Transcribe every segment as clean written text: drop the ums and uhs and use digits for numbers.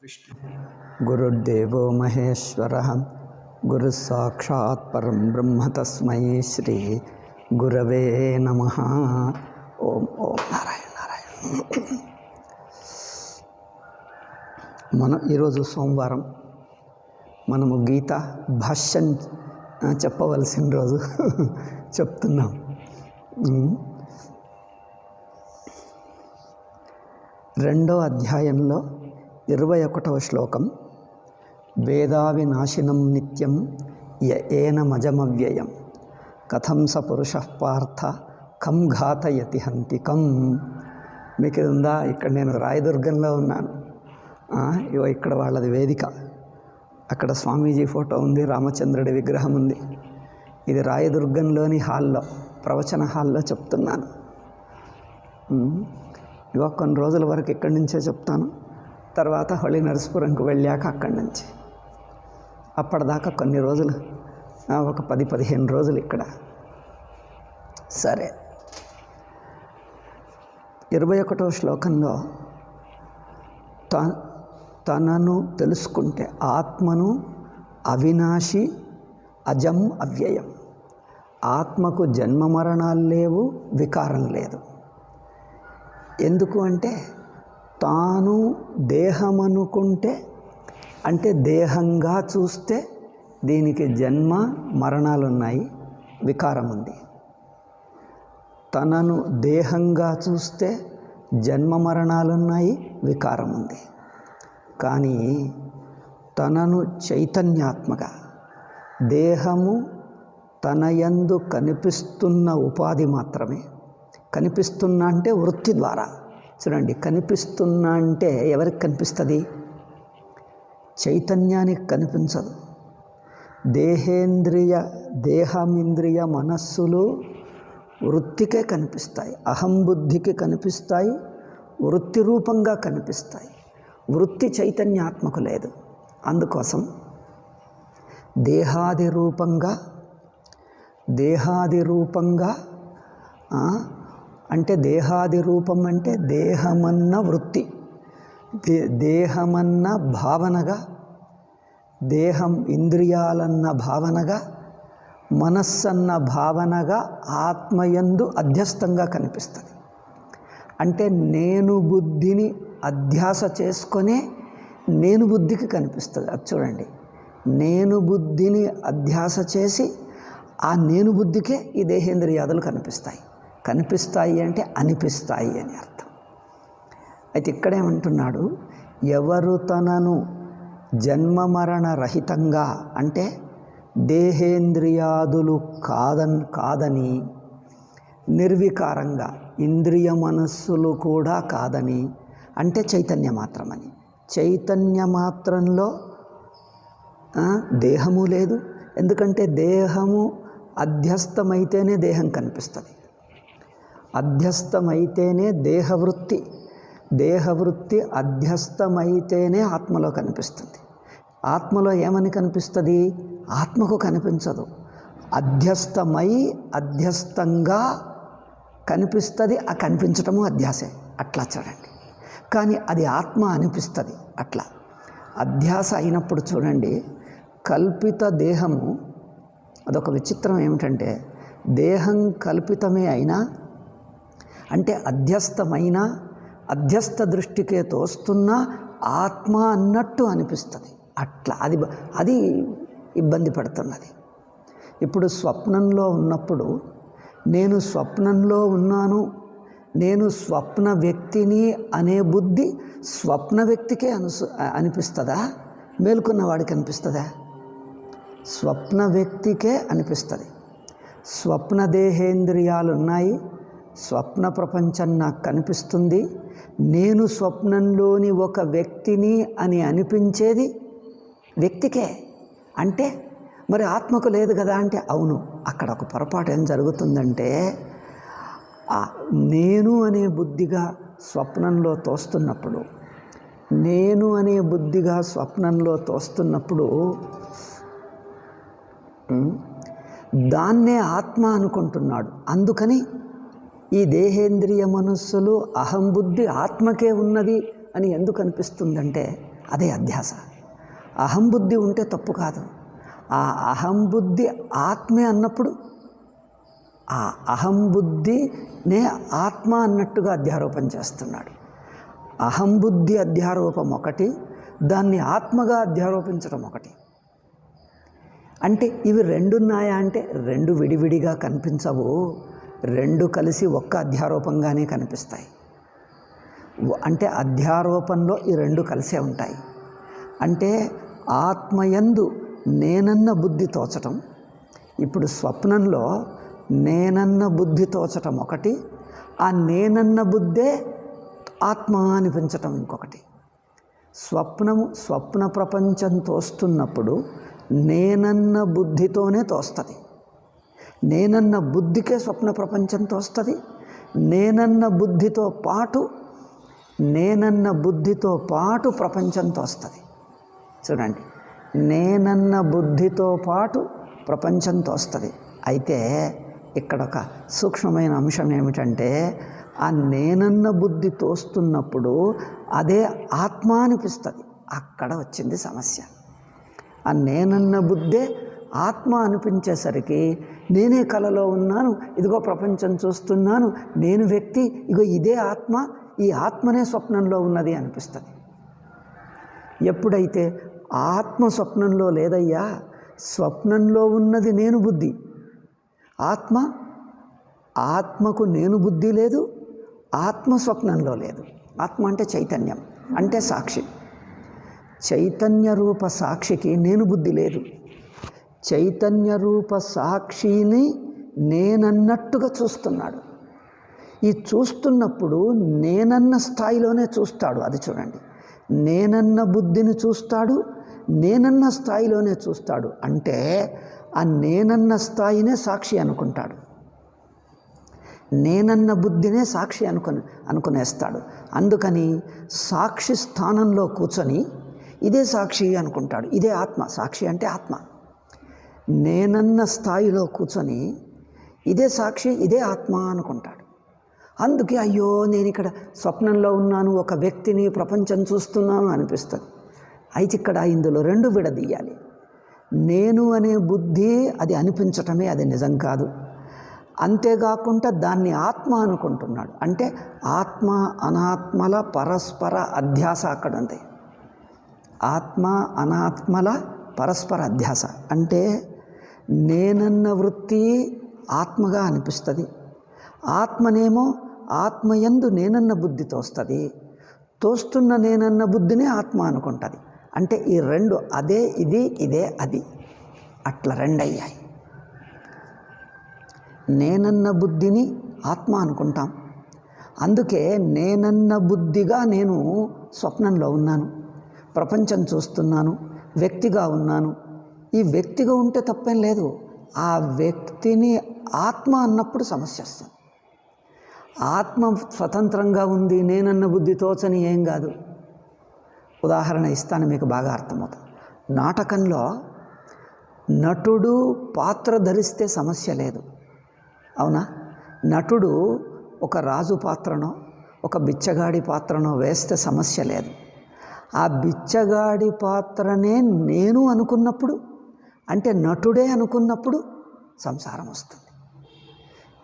విష్ణు గురుర్దేవో మహేశ్వరః గురుః సాక్షాత్ పరం బ్రహ్మ తస్మై శ్రీ గురవే నమః. ఓం ఓం నారాయణ నారాయణ. మనం ఈరోజు సోమవారం మనము గీత భాష్యం చెప్పవలసిన రోజు చెప్తున్నాం. రెండో అధ్యాయంలో 21వ శ్లోకం, వేదావినాశినం నిత్యం ఏన మజమవ్యయం కథం స పురుషః పార్థ కం ఘాతయతి హంతికం. మీకు ఇది ఉందా? ఇక్కడ నేను రాయదుర్గంలో ఉన్నాను. ఇవో ఇక్కడ వాళ్ళది వేదిక, అక్కడ స్వామీజీ ఫోటో ఉంది, రామచంద్రుడి విగ్రహం ఉంది. ఇది రాయదుర్గంలోని హాల్లో, ప్రవచన హాల్లో చెప్తున్నాను. ఇవో కొన్ని రోజుల వరకు ఇక్కడి నుంచే చెప్తాను, తర్వాత హొళి నరసపురంకు వెళ్ళాక అక్కడి నుంచి, అప్పటిదాకా కొన్ని రోజులు, ఒక 10-15 రోజులు ఇక్కడ. సరే, 21వ శ్లోకంలో తనను తెలుసుకుంటే, ఆత్మను అవినాశి అజం అవ్యయం, ఆత్మకు జన్మ మరణాలు లేవు, వికారం లేదు. ఎందుకు అంటే తాను దేహం అనుకుంటే, అంటే దేహంగా చూస్తే దీనికి జన్మ మరణాలు ఉన్నాయి, వికారం ఉంది. తనను దేహంగా చూస్తే జన్మ మరణాలు ఉన్నాయి, వికారం ఉంది. కానీ తనను చైతన్యాత్మగా, దేహము తన యందు కనిపిస్తున్న ఉపాధి మాత్రమే. కనిపిస్తున్నా అంటే వృత్తి ద్వారా. చూడండి, కనిపిస్తున్నా అంటే ఎవరికి కనిపిస్తుంది? చైతన్యానికి కనిపించదు. దేహమింద్రియ మనస్సులు వృత్తికే కనిపిస్తాయి, అహం బుద్ధికి కనిపిస్తాయి, వృత్తి రూపంగా కనిపిస్తాయి. వృత్తి చైతన్యాత్మకు లేదు. అందుకోసం దేహాది రూపంగా అంటే దేహాది రూపం అంటే దేహమన్న వృత్తి, దేహమన్న భావనగా, దేహం ఇంద్రియాలన్న భావనగా, మనస్సన్న భావనగా ఆత్మయందు అధ్యస్థంగా కనిపిస్తుంది. అంటే నేను బుద్ధిని అధ్యాస చేసుకొనే నేను బుద్ధికి కనిపిస్తుంది. అది చూడండి, నేను బుద్ధిని అధ్యాస చేసి ఆ నేను బుద్ధికే ఈ దేహేంద్రియాదులు కనిపిస్తాయి అంటే అనిపిస్తాయి అని అర్థం. అయితే ఇక్కడేమంటున్నాడు, ఎవరు తనను జన్మ మరణ రహితంగా, అంటే దేహేంద్రియాదులు కాదని, నిర్వికారంగా, ఇంద్రియ మనస్సులు కూడా కాదని, అంటే చైతన్య మాత్రమని. చైతన్య మాత్రంలో దేహము లేదు. ఎందుకంటే దేహము అధ్యస్థమైతేనే దేహం కనిపిస్తుంది, అధ్యస్థమైతేనే దేహవృత్తి అధ్యస్థమైతేనే ఆత్మలో కనిపిస్తుంది. ఆత్మలో ఏమని కనిపిస్తుంది? ఆత్మకు కనిపించదు. అధ్యస్థంగా కనిపిస్తుంది. ఆ కనిపించటము అధ్యాసే. అట్లా చూడండి. కానీ అది ఆత్మ అనిపిస్తుంది. అట్లా అధ్యాస అయినప్పుడు చూడండి, కల్పిత దేహము, అదొక విచిత్రం ఏమిటంటే, దేహం కల్పితమే అయినా, అంటే అధ్యస్థ దృష్టికే తోస్తున్న ఆత్మ అన్నట్టు అనిపిస్తుంది. అట్లా అది ఇబ్బంది పడుతున్నది. ఇప్పుడు స్వప్నంలో ఉన్నప్పుడు నేను స్వప్నంలో ఉన్నాను, నేను స్వప్న వ్యక్తిని అనే బుద్ధి స్వప్న వ్యక్తికే అనిపిస్తుందా? మేల్కొన్నవాడికి అనిపిస్తుందా? స్వప్న వ్యక్తికే అనిపిస్తుంది. స్వప్న దేహేంద్రియాలు ఉన్నాయి, స్వప్న ప్రపంచం నాకు కనిపిస్తుంది, నేను స్వప్నంలోని ఒక వ్యక్తిని అని అనిపించేది వ్యక్తికే. అంటే మరి ఆత్మకు లేదు కదా అంటే అవును. అక్కడ ఒక పొరపాటు ఏం జరుగుతుందంటే, నేను అనే బుద్ధిగా స్వప్నంలో తోస్తున్నప్పుడు దాన్నే ఆత్మ అనుకుంటున్నాడు. అందుకని ఈ దేహేంద్రియ మనస్సులు అహం బుద్ధి ఆత్మకే ఉన్నది అని ఎందుకు అనిపిస్తుందంటే అదే అధ్యాస. అహంబుద్ధి ఉంటే తప్పు కాదు. ఆ అహంబుద్ధి ఆత్మే అన్నప్పుడు ఆ అహంబుద్ధినే ఆత్మ అన్నట్టుగా అధ్యారోపణ చేస్తున్నాడు. అహంబుద్ధి అధ్యారోపం ఒకటి, దాన్ని ఆత్మగా అధ్యారోపించడం ఒకటి. అంటే ఇవి రెండున్నాయా అంటే రెండు విడివిడిగా కనిపించవు, రెండు కలిసి ఒక్క అధ్యారోపంగానే కనిపిస్తాయి. అంటే అధ్యారోపంలో ఈ రెండు కలిసే ఉంటాయి. అంటే ఆత్మయందు నేనన్న బుద్ధి తోచటం, ఇప్పుడు స్వప్నంలో నేనన్న బుద్ధి తోచటం ఒకటి, ఆ నేనన్న బుద్ధే ఆత్మ అనిపించటం ఇంకొకటి. స్వప్న ప్రపంచం తోస్తున్నప్పుడు నేనన్న బుద్ధితోనే తోస్తుంది. నేనన్న బుద్ధికే స్వప్న ప్రపంచం తోస్తుంది. నేనన్న బుద్ధితో పాటు ప్రపంచం తోస్తుంది. చూడండి, నేనన్న బుద్ధితో పాటు ప్రపంచం తోస్తుంది. అయితే ఇక్కడ ఒక సూక్ష్మమైన అంశం ఏమిటంటే, ఆ నేనన్న బుద్ధి తోస్తున్నప్పుడు అదే ఆత్మ అనిపిస్తుంది. అక్కడ వచ్చింది సమస్య. ఆ నేనన్న బుద్ధే ఆత్మ అనిపించేసరికి నేనే కలలో ఉన్నాను, ఇదిగో ప్రపంచం చూస్తున్నాను, నేను వ్యక్తి, ఇగో ఇదే ఆత్మ, ఈ ఆత్మనే స్వప్నంలో ఉన్నది అనిపిస్తుంది. ఎప్పుడైతే ఆత్మ స్వప్నంలో లేదయ్యా, స్వప్నంలో ఉన్నది నేను బుద్ధి, ఆత్మకు నేను బుద్ధి లేదు, ఆత్మ స్వప్నంలో లేదు. ఆత్మ అంటే చైతన్యం, అంటే సాక్షి. చైతన్య రూప సాక్షికి నేను బుద్ధి లేదు. చైతన్య రూప సాక్షిని నేనన్నట్టుగా చూస్తున్నాడు. ఈ చూస్తున్నప్పుడు నేనన్న స్థాయిలోనే చూస్తాడు. అది చూడండి, నేనన్న బుద్ధిని చూస్తాడు, నేనన్న స్థాయిలోనే చూస్తాడు. అంటే ఆ నేనన్న స్థాయినే సాక్షి అనుకుంటాడు, నేనన్న బుద్ధినే సాక్షి అనుకునేస్తాడు. అందుకని సాక్షి స్థానంలో కూర్చొని ఇదే సాక్షి అనుకుంటాడు, ఇదే ఆత్మ. సాక్షి అంటే ఆత్మ. నేనన్న స్థాయిలో కూర్చొని ఇదే సాక్షి, ఇదే ఆత్మ అనుకుంటాడు. అందుకే అయ్యో నేను ఇక్కడ స్వప్నంలో ఉన్నాను, ఒక వ్యక్తిని, ప్రపంచం చూస్తున్నాను అనిపిస్తుంది. అయితే ఇక్కడ ఇందులో రెండు విడదీయాలి. నేను అనే బుద్ధి అది అనిపించటమే, అది నిజం కాదు. అంతేకాకుండా దాన్ని ఆత్మ అనుకుంటున్నాడు. అంటే ఆత్మ అనాత్మల పరస్పర అధ్యాస అక్కడ ఉంది. ఆత్మ అనాత్మల పరస్పర అధ్యాస అంటే నేనన్న వృత్తి ఆత్మగా అనిపిస్తుంది, ఆత్మనేమో ఆత్మయందు నేనన్న బుద్ధి తోస్తున్న నేనన్న బుద్ధినే ఆత్మ అనుకుంటుంది. అంటే ఈ రెండు అదే ఇది, ఇదే అది, అట్లా రెండయ్యాయి. నేనన్న బుద్ధిని ఆత్మ అనుకుంటాం. అందుకే నేనన్న బుద్ధిగా నేను స్వప్నంలో ఉన్నాను, ప్రపంచం చూస్తున్నాను, వ్యక్తిగా ఉన్నాను. ఈ వ్యక్తిగా ఉంటే తప్పేం లేదు. ఆ వ్యక్తిని ఆత్మ అన్నప్పుడు సమస్య వస్తుంది. ఆత్మ స్వతంత్రంగా ఉంది, నేనన్న బుద్ధి తోచని ఏం కాదు. ఉదాహరణ ఇస్తాను, మీకు బాగా అర్థమవుతుంది. నాటకంలో నటుడు పాత్ర ధరిస్తే సమస్య లేదు, అవునా? నటుడు ఒక రాజు పాత్రనో ఒక బిచ్చగాడి పాత్రనో వేస్తే సమస్య లేదు. ఆ బిచ్చగాడి పాత్రనే నేను అనుకున్నప్పుడు, అంటే నటుడే అనుకున్నప్పుడు సంసారం వస్తుంది.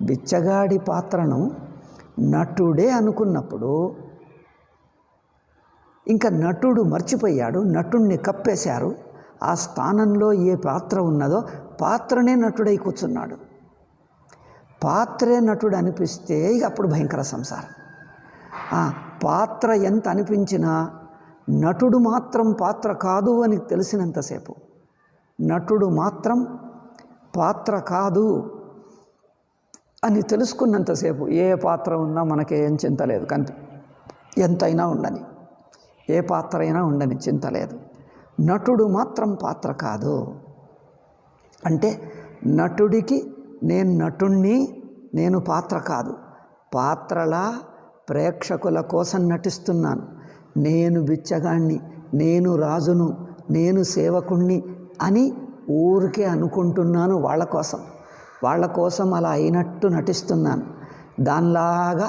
బిచ్చగాడి పాత్రను నటుడే అనుకున్నప్పుడు ఇంకా నటుడు మర్చిపోయాడు, నటుడిని కప్పేశారు. ఆ స్థానంలో ఏ పాత్ర ఉన్నదో పాత్రనే నటుడై కూర్చున్నాడు. పాత్రే నటుడు అనిపిస్తే ఇక అప్పుడు భయంకర సంసారం. పాత్ర ఎంత అనిపించినా నటుడు మాత్రం పాత్ర కాదు అని తెలిసినంతసేపు, నటుడు మాత్రం పాత్ర కాదు అని తెలుసుకున్నంతసేపు ఏ పాత్ర ఉన్నా మనకేం చింత లేదు. ఎంతైనా ఉండని, ఏ పాత్ర అయినా ఉండని, చింత లేదు. నటుడు మాత్రం పాత్ర కాదు అంటే నటుడికి నేను నటుణ్ణి, నేను పాత్ర కాదు. పాత్రలా ప్రేక్షకుల కోసం నటిస్తున్నాను. నేను బిచ్చగాణ్ణి, నేను రాజును, నేను సేవకుణ్ణి అని ఊరికే అనుకుంటున్నాను. వాళ్ళ కోసం అలా అయినట్టు నటిస్తున్నాను. దానిలాగా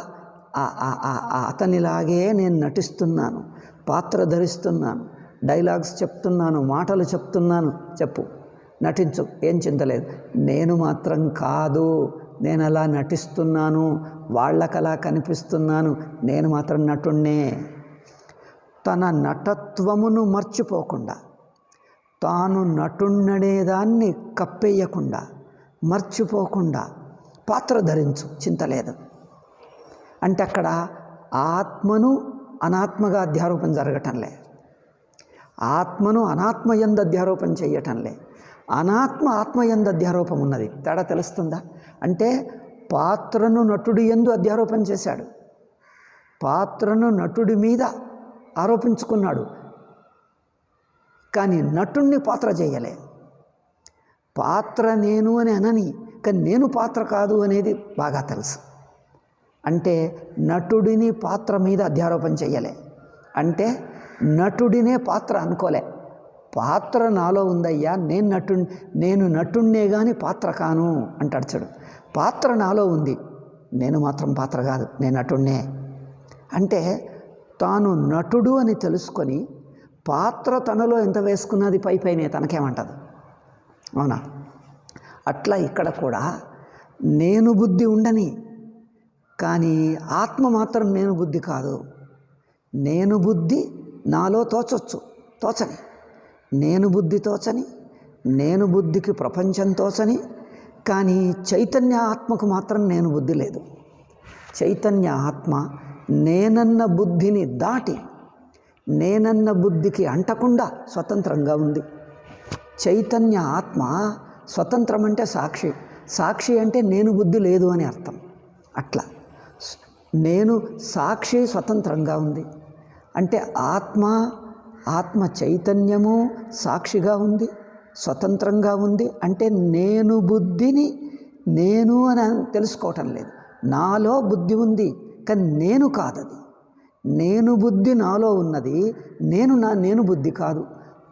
అతనిలాగే నేను నటిస్తున్నాను, పాత్ర ధరిస్తున్నాను. డైలాగ్స్ చెప్తున్నాను, మాటలు చెప్తున్నాను, చెప్పు, నటించు, ఏం చింతలేదు. నేను మాత్రం కాదు, నేను అలా నటిస్తున్నాను, వాళ్ళకలా కనిపిస్తున్నాను, నేను మాత్రం నటుణ్ణే. తన నటత్వమును మర్చిపోకుండా, తాను నటుణ్ణనేదాన్ని కప్పేయకుండా, మర్చిపోకుండా పాత్ర ధరించు, చింతలేదు. అంటే అక్కడ ఆత్మను అనాత్మగా అధ్యారోపణ జరగటంలే, ఆత్మను అనాత్మయందు అధ్యారోపణ చేయటంలే, అనాత్మ ఆత్మయందు అధ్యారోపం ఉన్నది. తేడా తెలుస్తుందా? అంటే పాత్రను నటుడి యందు అధ్యారోపణ చేశాడు, పాత్రను నటుడి మీద ఆరోపించుకున్నాడు, కానీ నటుణ్ణి పాత్ర చేయలే. పాత్ర నేను అని అనని, కానీ నేను పాత్ర కాదు అనేది బాగా తెలుసు. అంటే నటుడిని పాత్ర మీద అధ్యారోపణ చేయలే, అంటే నటుడినే పాత్ర అనుకోలే. పాత్ర నాలో ఉందయ్యా, నేను నటుణ్ణే కానీ పాత్ర కాను అంటాడు. చూడు, పాత్ర నాలో ఉంది, నేను మాత్రం పాత్ర కాదు, నేను నటుణ్ణే. అంటే తాను నటుడు అని తెలుసుకొని పాత్ర తనలో ఎంత వేసుకున్నది పై పైనే, తనకేమంటదు. అవునా? అట్లా ఇక్కడ కూడా నేను బుద్ధి ఉండని, కానీ ఆత్మ మాత్రం నేను బుద్ధి కాదు. నేను బుద్ధి నాలో తోచని, నేను బుద్ధి తోచని, నేను బుద్ధికి ప్రపంచం తోచని, కానీ చైతన్య ఆత్మకు మాత్రం నేను బుద్ధి లేదు. చైతన్య ఆత్మ నేనన్న బుద్ధిని దాటి, నేనన్న బుద్ధికి అంటకుండా స్వతంత్రంగా ఉంది. చైతన్య ఆత్మ స్వతంత్రం అంటే సాక్షి, సాక్షి అంటే నేను బుద్ధి లేదు అని అర్థం. అట్లా నేను సాక్షి స్వతంత్రంగా ఉంది. అంటే ఆత్మ చైతన్యము సాక్షిగా ఉంది, స్వతంత్రంగా ఉంది. అంటే నేను బుద్ధిని నేను అని తెలుసుకోవటం లేదు. నాలో బుద్ధి ఉంది, కానీ నేను కాదది. నేను బుద్ధి నాలో ఉన్నది, నేను బుద్ధి కాదు.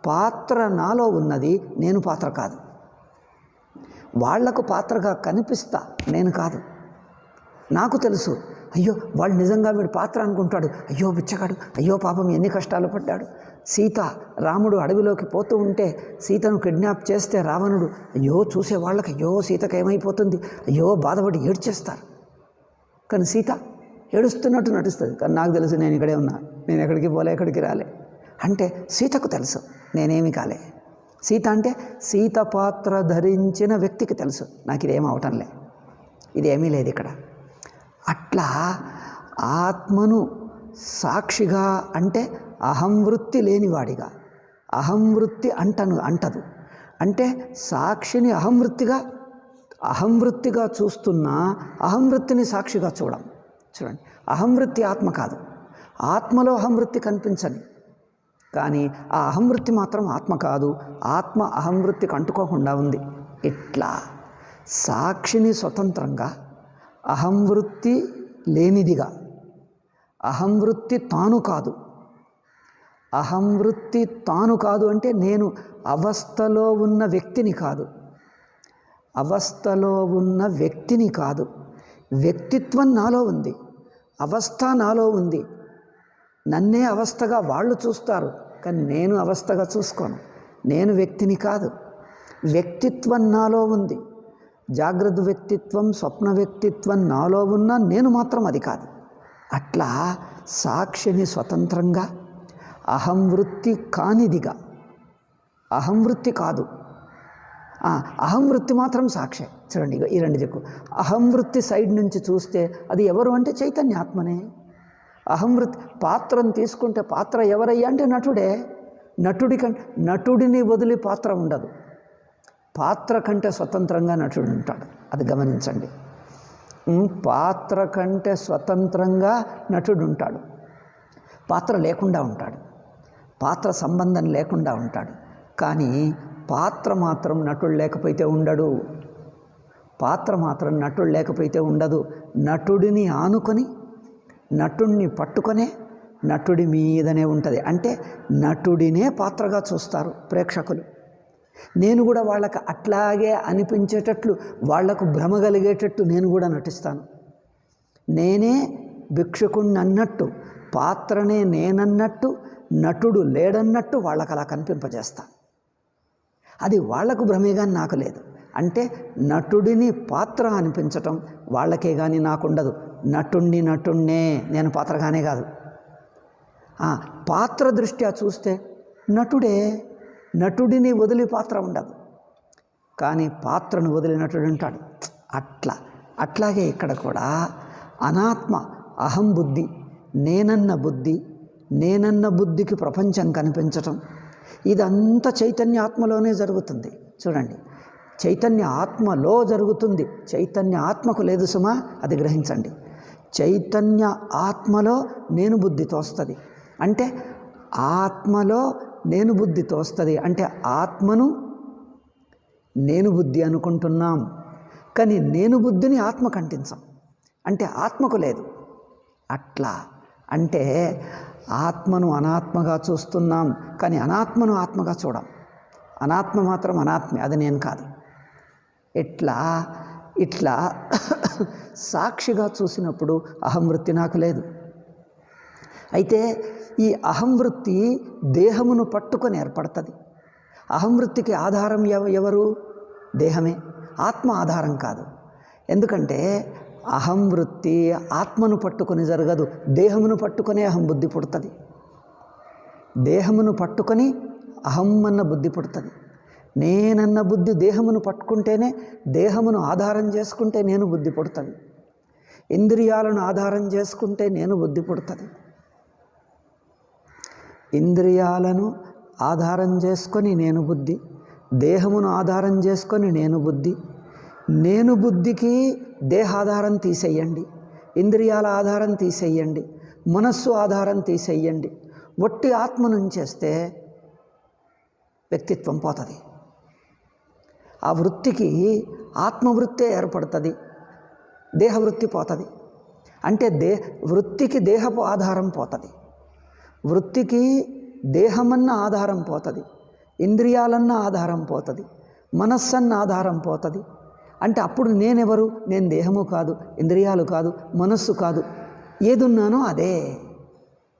పాత్ర నాలో ఉన్నది, నేను పాత్ర కాదు. వాళ్లకు పాత్రగా కనిపిస్తా, నేను కాదు. నాకు తెలుసు, అయ్యో వాళ్ళు నిజంగా వీడు పాత్ర అనుకుంటాడు, అయ్యో బిచ్చగాడు, అయ్యో పాపం ఎన్ని కష్టాలు పడ్డాడు. రాముడు అడవిలోకి పోతూ ఉంటే సీతను కిడ్నాప్ చేస్తే రావణుడు, అయ్యో చూసే వాళ్ళకి అయ్యో సీతకు ఏమైపోతుంది, అయ్యో బాధపడి ఏడ్చేస్తారు. కానీ సీత ఏడుస్తున్నట్టు నటిస్తుంది. కానీ నాకు తెలుసు, నేను ఇక్కడే ఉన్నా, నేను ఎక్కడికి పోలే, ఎక్కడికి రాలే. అంటే సీతకు తెలుసు నేనేమి కాలే. సీత అంటే సీత పాత్ర ధరించిన వ్యక్తికి తెలుసు, నాకు ఇదేం అవటంలే, ఇదేమీ లేదు ఇక్కడ. అట్లా ఆత్మను సాక్షిగా అంటే అహంవృత్తి లేనివాడిగా, అహంవృత్తి అంటదు. అంటే సాక్షిని అహంవృత్తిగా చూస్తున్నా అహంవృత్తిని సాక్షిగా చూడండి. అహంవృత్తి ఆత్మ కాదు, ఆత్మలో అహంవృత్తి కనిపించని, కానీ ఆ అహంవృత్తి మాత్రం ఆత్మ కాదు. ఆత్మ అహంవృత్తికి అంటుకోకుండా ఉంది. ఇట్లా సాక్షిని స్వతంత్రంగా, అహంవృత్తి లేనిదిగా, అహంవృత్తి తాను కాదు. అహంవృత్తి తాను కాదు అంటే నేను అవస్థలో ఉన్న వ్యక్తిని కాదు, అవస్థలో ఉన్న వ్యక్తిని కాదు. వ్యక్తిత్వం నాలో ఉంది, అవస్థ నాలో ఉంది. నన్నే అవస్థగా వాళ్ళు చూస్తారు, కానీ నేను అవస్థగా చూసుకోను. నేను వ్యక్తిని కాదు, వ్యక్తిత్వం నాలో ఉంది. జాగ్రత్త వ్యక్తిత్వం, స్వప్న వ్యక్తిత్వం నాలో ఉన్నా నేను మాత్రం అది కాదు. అట్లా సాక్షిని స్వతంత్రంగా, అహంవృత్తి కానిదిగా, అహంవృత్తి కాదు, అహంవృత్తి మాత్రం సాక్షి. చూడండి, ఈ రెండు దిక్కు. అహంవృత్తి సైడ్ నుంచి చూస్తే అది ఎవరు అంటే చైతన్యాత్మనే. అహంవృత్తి పాత్రను తీసుకుంటే పాత్ర ఎవరయ్యా అంటే నటుడే. నటుడిని వదిలి పాత్ర ఉండదు. పాత్ర కంటే స్వతంత్రంగా నటుడు ఉంటాడు, అది గమనించండి. పాత్ర కంటే స్వతంత్రంగా నటుడు ఉంటాడు, పాత్ర లేకుండా ఉంటాడు, పాత్ర సంబంధం లేకుండా ఉంటాడు. కానీ పాత్ర మాత్రం నటుడు లేకపోతే ఉండడు, పాత్ర మాత్రం నటుడు లేకపోతే ఉండదు. నటుడిని ఆనుకొని, నటుడిని పట్టుకొనే నటుడి మీదనే ఉంటుంది. అంటే నటుడినే పాత్రగా చూస్తారు ప్రేక్షకులు. నేను కూడా వాళ్ళకు అట్లాగే అనిపించేటట్లు, వాళ్లకు భ్రమ కలిగేటట్టు నేను కూడా నటిస్తాను. నేనే భిక్షుకుణ్ణి అన్నట్టు, పాత్రనే నేనన్నట్టు నటుడు లేడన్నట్టు వాళ్ళకు అలా కనిపింపజేస్తాను. అది వాళ్లకు భ్రమే కానీ నాకు లేదు. అంటే నటుడిని పాత్ర అనిపించటం వాళ్ళకే కానీ నాకుండదు. నటుణ్ణే, నేను పాత్రగానే కాదు. పాత్ర దృష్ట్యా చూస్తే నటుడే, నటుడిని వదిలి పాత్ర ఉండదు. కానీ పాత్రను వదిలి నటుడు ఉంటాడు. అట్లాగే ఇక్కడ కూడా అనాత్మ, అహం బుద్ధి, నేనన్న బుద్ధికి ప్రపంచం కనిపించటం, ఇదంతా చైతన్య ఆత్మలోనే జరుగుతుంది. చూడండి, చైతన్య ఆత్మలో జరుగుతుంది. చైతన్య ఆత్మకు లేదు సుమా, అది గ్రహించండి. చైతన్య ఆత్మలో నేను బుద్ధి తోస్తుంది. అంటే ఆత్మలో నేను బుద్ధి తోస్తుంది. అంటే ఆత్మను నేను బుద్ధి అనుకుంటున్నాం, కానీ నేను బుద్ధిని ఆత్మకు అంటించాం. అంటే ఆత్మకు లేదు. అట్లా అంటే ఆత్మను అనాత్మగా చూస్తున్నాం, కానీ అనాత్మను ఆత్మగా చూడం. అనాత్మ మాత్రం అనాత్మే, అది నేను కాదు. ఇట్లా సాక్షిగా చూసినప్పుడు అహంవృత్తి నాకు లేదు. అయితే ఈ అహంవృత్తి దేహమును పట్టుకొని ఏర్పడుతుంది. అహంవృత్తికి ఆధారం ఎవరు? దేహమే. ఆత్మ ఆధారం కాదు. ఎందుకంటే అహంవృత్తి ఆత్మను పట్టుకొని జరగదు, దేహమును పట్టుకొని అహం బుద్ధి పుడుతుంది. దేహమును పట్టుకొని అహం అన్న బుద్ధి పుడుతుంది. నేనన్న బుద్ధి దేహమును పట్టుకుంటేనే, దేహమును ఆధారం చేసుకుంటే నేను బుద్ధి పుడుతుంది. ఇంద్రియాలను ఆధారం చేసుకుంటే నేను బుద్ధి పుడుతుంది. ఇంద్రియాలను ఆధారం చేసుకొని నేను బుద్ధి, దేహమును ఆధారం చేసుకొని నేను బుద్ధి. నేను బుద్ధికి దేహాధారం తీసేయండి, ఇంద్రియాల ఆధారం తీసేయండి, మనస్సు ఆధారం తీసేయండి. ఒట్టి ఆత్మ నుంచేస్తే వ్యక్తిత్వం పోతుంది. ఆ వృత్తికి ఆత్మవృత్తే ఏర్పడుతుంది, దేహవృత్తి పోతుంది. అంటే వృత్తికి దేహపు ఆధారం పోతుంది, వృత్తికి దేహమన్న ఆధారం పోతుంది, ఇంద్రియాలన్న ఆధారం పోతుంది, మనస్సన్న ఆధారం పోతుంది. అంటే అప్పుడు నేనెవరు? నేను దేహము కాదు, ఇంద్రియాలు కాదు, మనస్సు కాదు, ఏదున్నానో అదే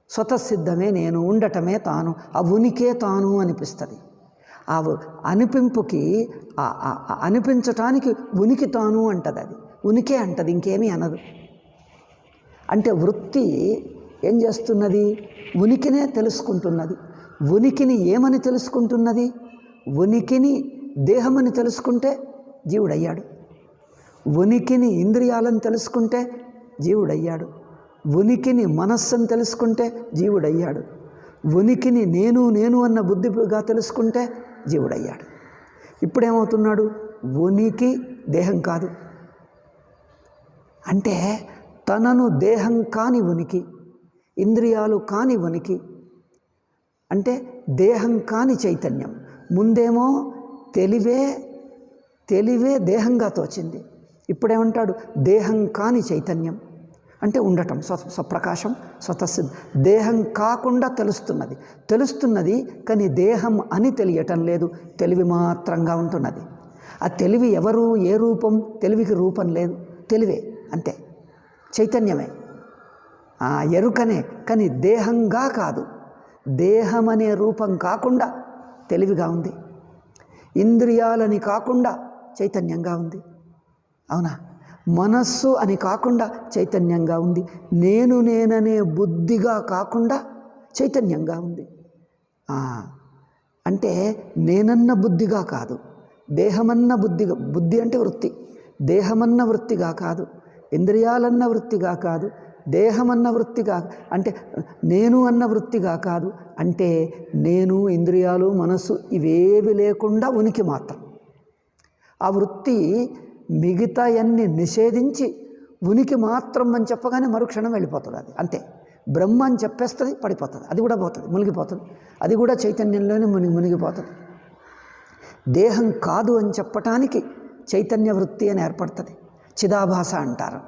స్వతసిద్ధమే నేను, ఉండటమే తాను, ఆ ఉనికే తాను అనిపిస్తుంది. ఆ అనిపింపుకి అనిపించటానికి ఉనికి తాను అంటది, అది ఉనికే అంటది, ఇంకేమీ అనదు. అంటే వృత్తి ఏం చేస్తున్నది? ఉనికినే తెలుసుకుంటున్నది. ఉనికిని ఏమని తెలుసుకుంటున్నది? ఉనికిని దేహమని తెలుసుకుంటే జీవుడయ్యాడు, ఉనికిని ఇంద్రియాలను తెలుసుకుంటే జీవుడయ్యాడు, ఉనికిని మనస్సును తెలుసుకుంటే జీవుడయ్యాడు, ఉనికిని నేను అన్న బుద్ధిగా తెలుసుకుంటే జీవుడయ్యాడు. ఇప్పుడేమవుతున్నాడు? ఉనికి దేహం కాదు. అంటే తనను దేహం కాని ఉనికి, ఇంద్రియాలు కాని ఉనికి, అంటే దేహం కాని చైతన్యం. ముందేమో తెలివే దేహంగా తోచింది, ఇప్పుడేమంటాడు? దేహం కాని చైతన్యం. అంటే ఉండటం, స్వప్రకాశం, స్వతసిద్ధ. దేహం కాకుండా తెలుస్తున్నది, కానీ దేహం అని తెలియటం లేదు, తెలివి మాత్రంగా ఉంటున్నది. ఆ తెలివి ఎవరు? ఏ రూపం? తెలివికి రూపం లేదు, తెలివే అంతే, చైతన్యమే, ఎరుకనే, కానీ దేహంగా కాదు. దేహం అనే రూపం కాకుండా తెలివిగా ఉంది, ఇంద్రియాలని కాకుండా చైతన్యంగా ఉంది. అవునా? మనస్సు అని కాకుండా చైతన్యంగా ఉంది. నేననే బుద్ధిగా కాకుండా చైతన్యంగా ఉంది. అంటే నేనన్న బుద్ధిగా కాదు, దేహమన్న బుద్ధిగా. బుద్ధి అంటే వృత్తి, దేహమన్న వృత్తిగా కాదు, ఇంద్రియాలన్న వృత్తిగా కాదు, దేహమన్న వృత్తిగా, అంటే నేను అన్న వృత్తిగా కాదు. అంటే నేను, ఇంద్రియాలు, మనస్సు ఇవేవి లేకుండా ఉనికి మాత్రం. ఆ వృత్తి మిగతా అన్ని నిషేధించి ఉనికి మాత్రం అని చెప్పగానే మరుక్షణం వెళ్ళిపోతుంది. అది అంతే, బ్రహ్మ అని చెప్పేస్తుంది, పడిపోతుంది, అది కూడా పోతుంది, మునిగిపోతుంది, అది కూడా చైతన్యంలోనే మునిగిపోతుంది. దేహం కాదు అని చెప్పటానికి చైతన్య వృత్తి అని ఏర్పడుతుంది. చిదాభాస అంటారు.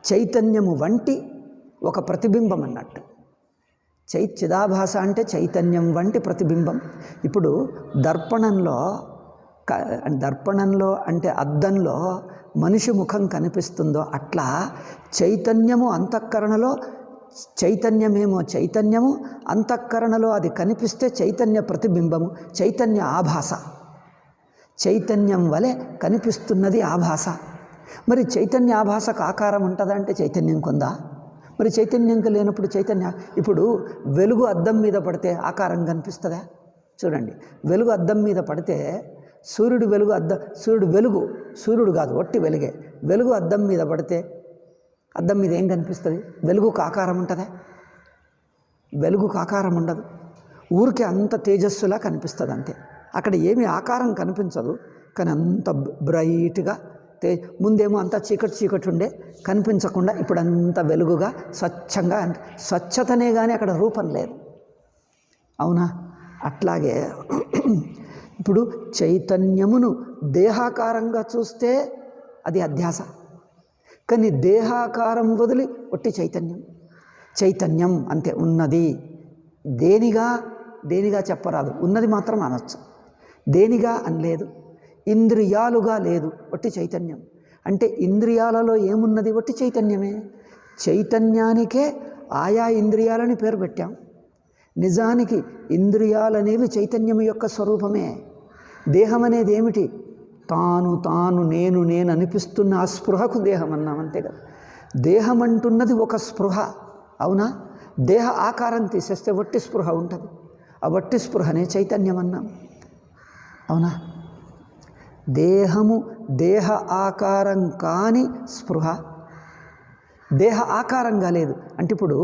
చైతన్యము వంటి ఒక ప్రతిబింబం అన్నట్టు. చిదాభాస అంటే చైతన్యం వంటి ప్రతిబింబం. ఇప్పుడు దర్పణంలో అంటే అద్దంలో మనిషి ముఖం కనిపిస్తుందో అట్లా చైతన్యము అంతఃకరణలో చైతన్యమేమో చైతన్యము, అంతఃకరణలో అది కనిపిస్తే చైతన్య ప్రతిబింబము, చైతన్య ఆభాస. చైతన్యం వలె కనిపిస్తున్నది ఆభాస. మరి చైతన్య ఆభాసకు ఆకారం ఉంటుందా అంటే చైతన్యం కొందా? మరి చైతన్యంకి లేనప్పుడు ఇప్పుడు వెలుగు అద్దం మీద పడితే ఆకారం కనిపిస్తుందా? చూడండి, వెలుగు అద్దం మీద పడితే సూర్యుడు కాదు, ఒట్టి వెలుగే. వెలుగు అద్దం మీద పడితే అద్దం మీద ఏం కనిపిస్తుంది? వెలుగుకు ఆకారం ఉంటుందా? వెలుగుకు ఆకారం ఉండదు. ఊరికే అంత తేజస్సులా కనిపిస్తుంది అంతే. అక్కడ ఏమీ ఆకారం కనిపించదు, కానీ అంత బ్రైట్గా ముందేమో అంతా చీకటి ఉండే కనిపించకుండా ఇప్పుడు అంత వెలుగుగా స్వచ్ఛంగా, స్వచ్ఛతనే కానీ అక్కడ రూపం లేదు. అవునా? అట్లాగే ఇప్పుడు చైతన్యమును దేహాకారంగా చూస్తే అది అధ్యాస. కానీ దేహాకారం వదిలి ఒట్టి చైతన్యం అంతే ఉన్నది. దేనిగా చెప్పరాదు, ఉన్నది మాత్రం అనొచ్చు. దేనిగా అనలేదు, ఇంద్రియాలుగా లేదు, ఒట్టి చైతన్యం. అంటే ఇంద్రియాలలో ఏమున్నది? ఒట్టి చైతన్యమే. చైతన్యానికే ఆయా ఇంద్రియాలని పేరు పెట్టాం. నిజానికి ఇంద్రియాలనేవి చైతన్యం యొక్క స్వరూపమే. దేహం అనేది ఏమిటి? తాను నేను అనిపిస్తున్న ఆ స్పృహకు దేహం అన్నాం, అంతే కదా. దేహం అంటున్నది ఒక స్పృహ, అవునా? దేహ ఆకారం తీసేస్తే వట్టి స్పృహ ఉంటుంది. ఆ వట్టి స్పృహనే చైతన్యం అన్నాం, అవునా? దేహ ఆకారం కాని స్పృహ దేహ ఆకారంగా లేదు. అంటే ఇప్పుడు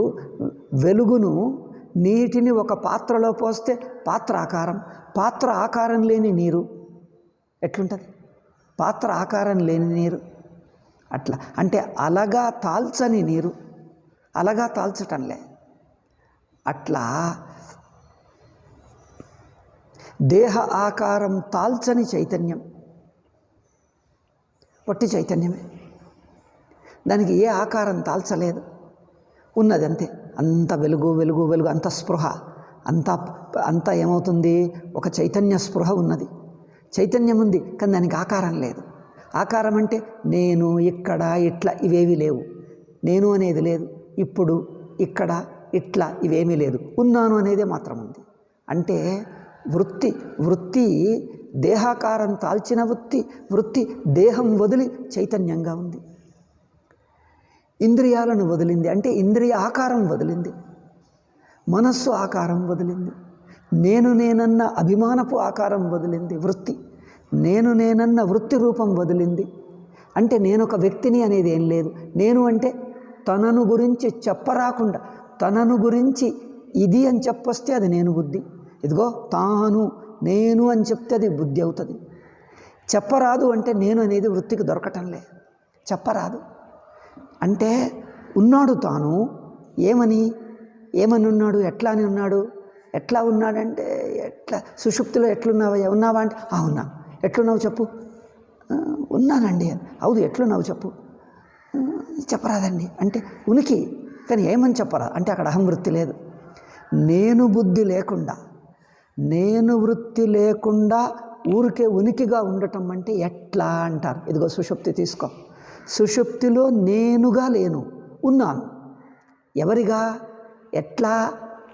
వెలుగును, నీటిని ఒక పాత్రలో పోస్తే పాత్ర ఆకారం లేని నీరు ఎట్లుంటుంది? పాత్ర ఆకారం లేని నీరు అట్లా. అంటే అలగా తాల్చని నీరు, అలగా తాల్చటంలే. అట్లా దేహ ఆకారం తాల్చని చైతన్యం పొట్టి చైతన్యమే. దానికి ఏ ఆకారం తాల్చలేదు, ఉన్నది అంతే. అంత వెలుగు అంత స్పృహ, అంతా ఏమవుతుంది? ఒక చైతన్య స్పృహ ఉన్నది, చైతన్యం ఉంది, కానీ దానికి ఆకారం లేదు. ఆకారం అంటే నేను, ఇక్కడ, ఇట్లా ఇవేవి లేవు. నేను అనేది లేదు, ఇప్పుడు, ఇక్కడ, ఇట్లా ఇవేమీ లేదు. ఉన్నాను అనేదే మాత్రం ఉంది. అంటే వృత్తి దేహాకారం తాల్చిన వృత్తి దేహం వదిలి చైతన్యంగా ఉంది. ఇంద్రియాలను వదిలింది, అంటే ఇంద్రియ ఆకారం వదిలింది. మనస్సు ఆకారం వదిలింది. నేనన్న అభిమానపు ఆకారం వదిలింది వృత్తి. నేనన్న వృత్తి రూపం వదిలింది. అంటే నేను ఒక వ్యక్తిని అనేది ఏం లేదు. నేను అంటే తనను గురించి చెప్పరాకుండా, తనను గురించి ఇది అని చెప్పొస్తే అది నేను బుద్ధి. ఇదిగో తాను నేను అని చెప్తే అది బుద్ధి అవుతుంది. చెప్పరాదు అంటే నేను అనేది వృత్తికి దొరకటంలే, చెప్పరాదు. అంటే ఉన్నాడు తాను, ఏమని ఉన్నాడు? ఎట్లా అని ఉన్నాడు? ఎట్లా ఉన్నాడంటే ఎట్లా? సుషుప్తిలో ఎట్లున్నావయ్యా? ఉన్నావా అంటే ఉన్నా. ఎట్లున్నావు చెప్పు? ఉన్నానండి. అవును, ఎట్లున్నావు చెప్పు? చెప్పరాదండి అంటే ఉనికి, కానీ ఏమని చెప్పరాదు అంటే అక్కడ అహం వృత్తి లేదు. నేను వృత్తి లేకుండా ఊరికే ఉనికిగా ఉండటం అంటే ఎట్లా అంటారు. ఇదిగో సుషుప్తి తీసుకో. సుషుప్తిలో నేనుగా లేను, ఉన్నాను. ఎవరిగా? ఎట్లా?